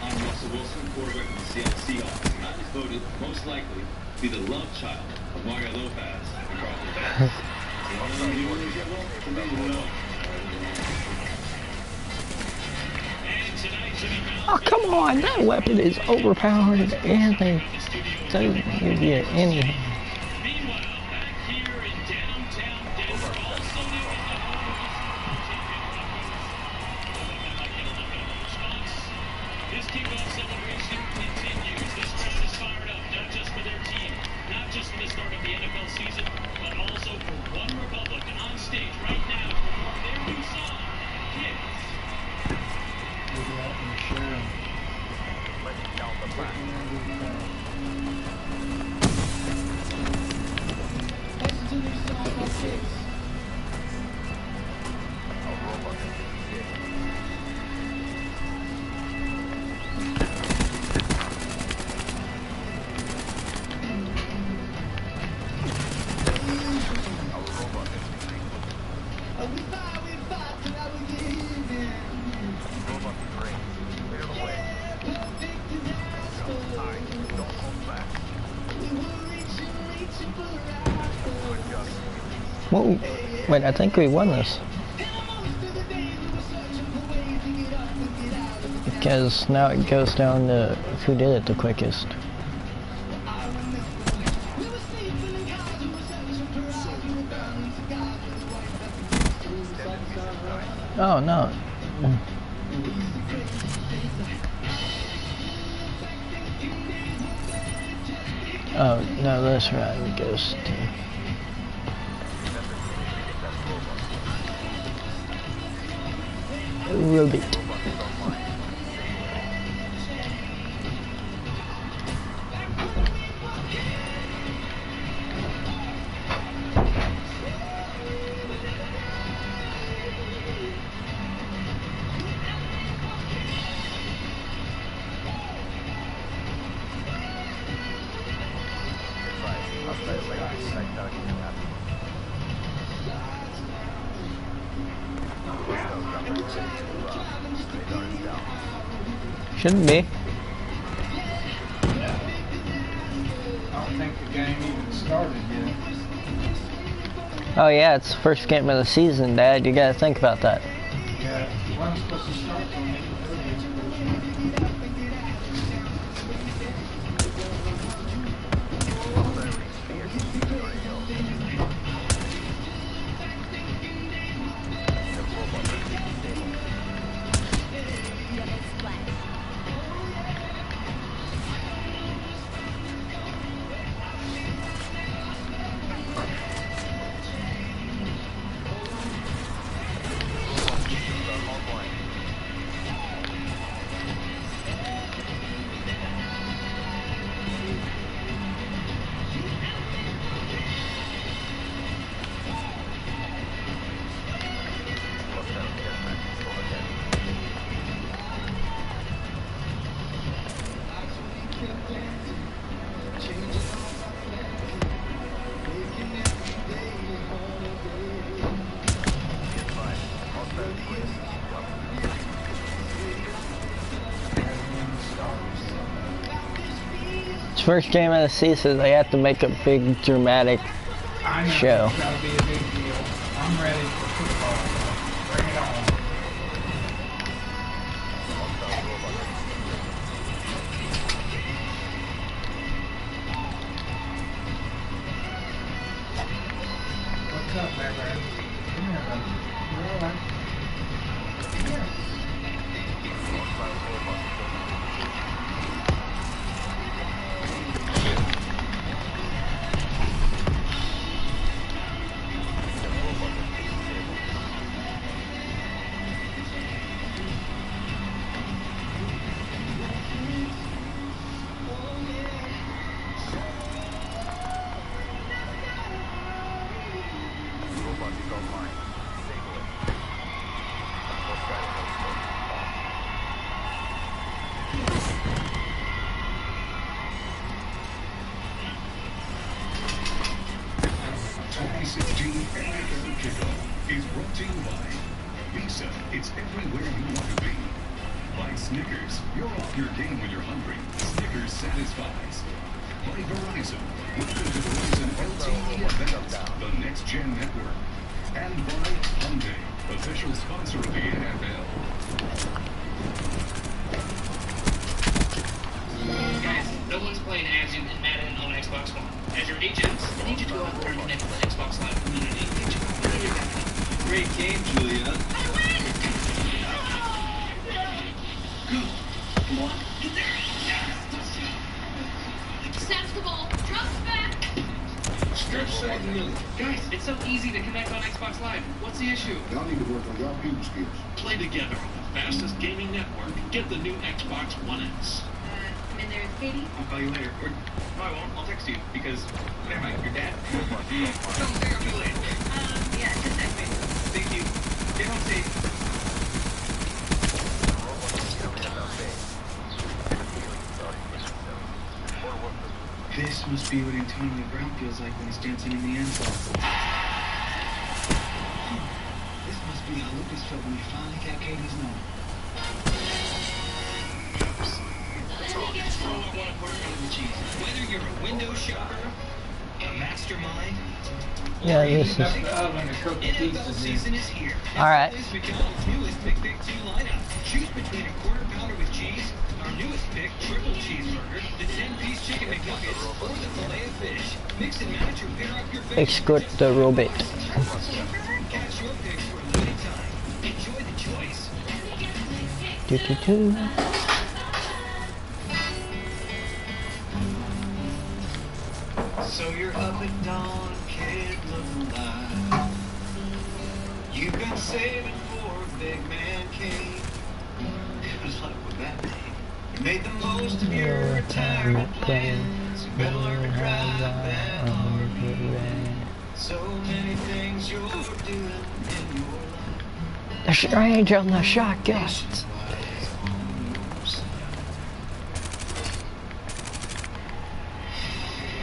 I'm Russell Wilson, quarterback of the Seattle Seahawks, and I was voted most likely to be the love child of Mario Lopez and Carlton Banks. Oh, come on, that weapon is overpowered and they don't give you any. This kickoff celebration continues. This crowd is fired up, not just for their team, not just for the start of the NFL season, but also for One Republic on stage right now to perform their new song, Kids. Look at that and share. Let's count the back. Listen to this song called Kids. A robot is Whoa, wait, I think we won this. Because now it goes down to who did it the quickest. Oh no. Oh no, that's right, it goes to Robot. Shouldn't be. I don't think the game even started yet. Oh yeah, it's the first game of the season, Dad. You gotta think about that. Yeah, it wasn't supposed to start till maybe 30. It's first game of the season, they have to make a big dramatic show. It's gotta be a big deal. I'm ready for football. Bring it on. What's up, baby? Come here, buddy. You're alright. Come here. Kickoff is brought to you by Visa. It's everywhere you want to be. By Snickers. You're off your game when you're hungry. Snickers satisfies. By Verizon. Welcome to Verizon LTE Advanced, the next-gen network. And by Hyundai, official sponsor of the NFL. Guys, no one's playing as you in Madden on Xbox One. As your agents, I need you to go out there and connect with the Xbox Live community. Great game, Julia. Go. Come on. Get there. Snaps the ball. Drops back. Stretch side middle. Guys, it's so easy to connect on Xbox Live. What's the issue? Y'all need to work on y'all people skills. Play together on the fastest gaming network. Get the new Xbox One X. And there's Katie. I'll call you later. Or, no, I won't. I'll text you because, what am I, your dad? Don't say I'll be late. Yeah, just text me. Thank you. Get home safe. This must be what Antonio Brown feels like when he's dancing in the end zone. This must be how Lucas felt when he finally got Katie's number. Whether you're a window shopper, a mastermind, Yeah, this is. NFL season is here. Alright. This is McDonald's newest Big Big 2 lineup. Choose between a quarter pounder with cheese, our newest pick, triple cheeseburger, the 10-piece chicken McNuggets, or the fillet of fish. Mix and match or pair up your favorite. Escort the robot. Catch your picks for a limited time. Enjoy the choice. Doo-doo-doo. So you're up at dawn, can't look alive. You've been saving for a big man cave. Good luck with that name. You made the most of your retirement plans. You better learn to drive that RV. So many things you're doing in your life. The strange on the shotgun.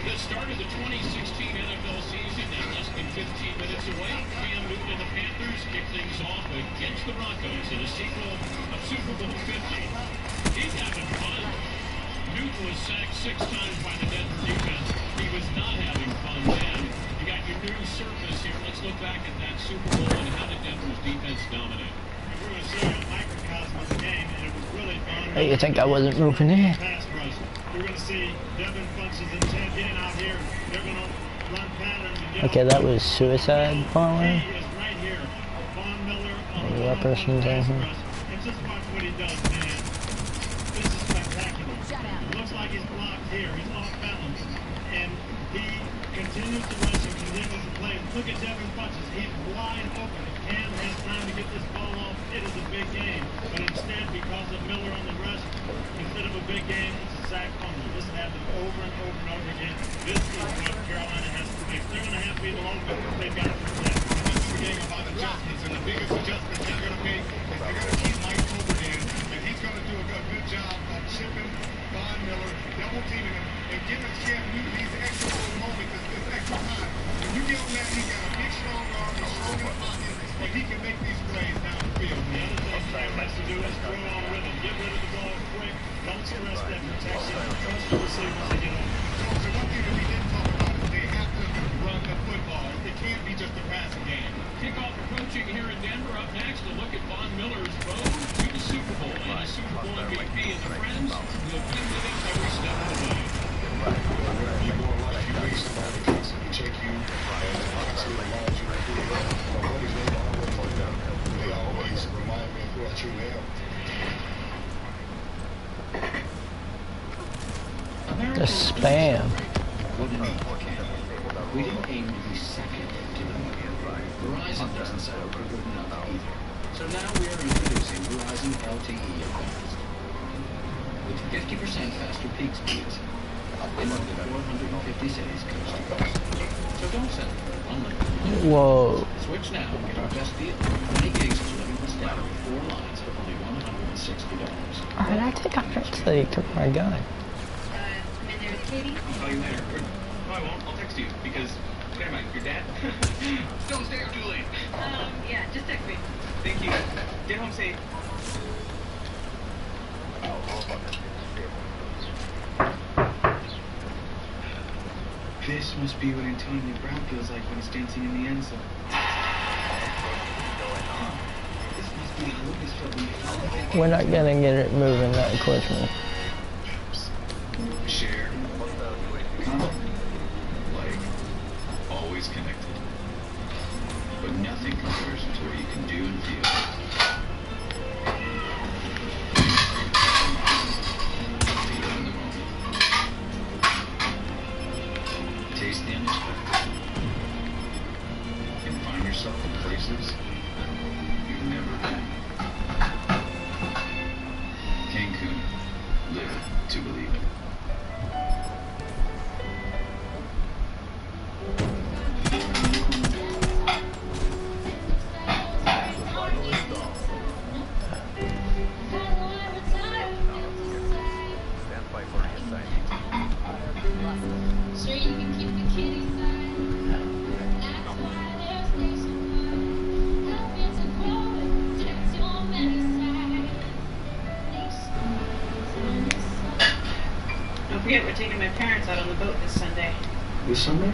The start of the 2016 NFL season now less than 15 minutes away. Cam Newton and the Panthers kick things off against the Broncos in a sequel of Super Bowl 50. He's having fun. Newton was sacked 6 times by the Denver defense. He was not having fun then. You got your new surface here. Let's look back at that Super Bowl and how did Denver's defense dominate. We're going to see a microcosm of the game, and it was really fun. Hey, you think I wasn't moving in? We're going to see Devin Funches and Ted Ginn out here. They're going to run patterns and get Okay, that was suicide bombing. He is right here. Von Miller on Maybe the that person's on here. And just watch what he does, man. This is spectacular. Looks like he's blocked here. He's off balance. And he continues to rush and continues to play. Look at Devin Funches. He's wide open. Cam has time to get this ball off. It is a big game. But instead, because of Miller on the rush, instead of a big game, it's a sack fumble. This happens over and over and over again. This is what Carolina has to fix. They're going to have to be the long ball. They've got to protect. This is a game about adjustments, and the biggest adjustment they're going to make is they're going to keep Mike Tolbert in, and he's going to do a good job of chipping Von Miller, double teaming him, and giving Cam Newton these extra little moments, this extra time. When you give him that, he's got a big, strong arm, he's strong in the pocket, and he can make these plays down the field. The other thing Cam has to do is throw on rhythm. Get rid of the ball quick. Don't stress that protection. Trust the receivers to get on. So one thing that we didn't talk about is they have to run the football. It can't be just a passing game. Kickoff approaching here in Denver. Up next, a look at Von Miller's road to the Super Bowl. And the Super Bowl MVP and the friends who have been with him every step of the way. You go a lot of ways somebody constantly check you and constantly remind you of who you are. My buddies, they always remind me of who I truly am. The spam. We didn't aim to be second to the market. Verizon doesn't sound good enough either. So now we are introducing Verizon LTE Advanced. With 50% faster peak speeds, in up to 450 cities coast to coast. So don't settle for unlimited. Whoa. Switch now and get our best deal. 20 gigs of limitless data with 4 lines for only $160. Alright, I think I actually took my gun. And there's Katie. I'll call you later. No, I won't. I'll text you because, what am I, your dad? Don't stay up too late. Yeah, just text me. Thank you. Get home safe. This must be what Antonio Brown feels like when he's dancing in the end zone. This must be how Lucas felt when he fell. We're not gonna get it moving that quickly. Share. Like, always connected. But nothing compares to what you can do and feel. Feel in the moment. Taste the unexpected. And find yourself in places you've never been. Cancun. Live to believe it. So you can keep the kitty side. That's why there's nation love is a growing, there's so many sides. Don't forget, we're taking my parents out on the boat this Sunday. This Sunday?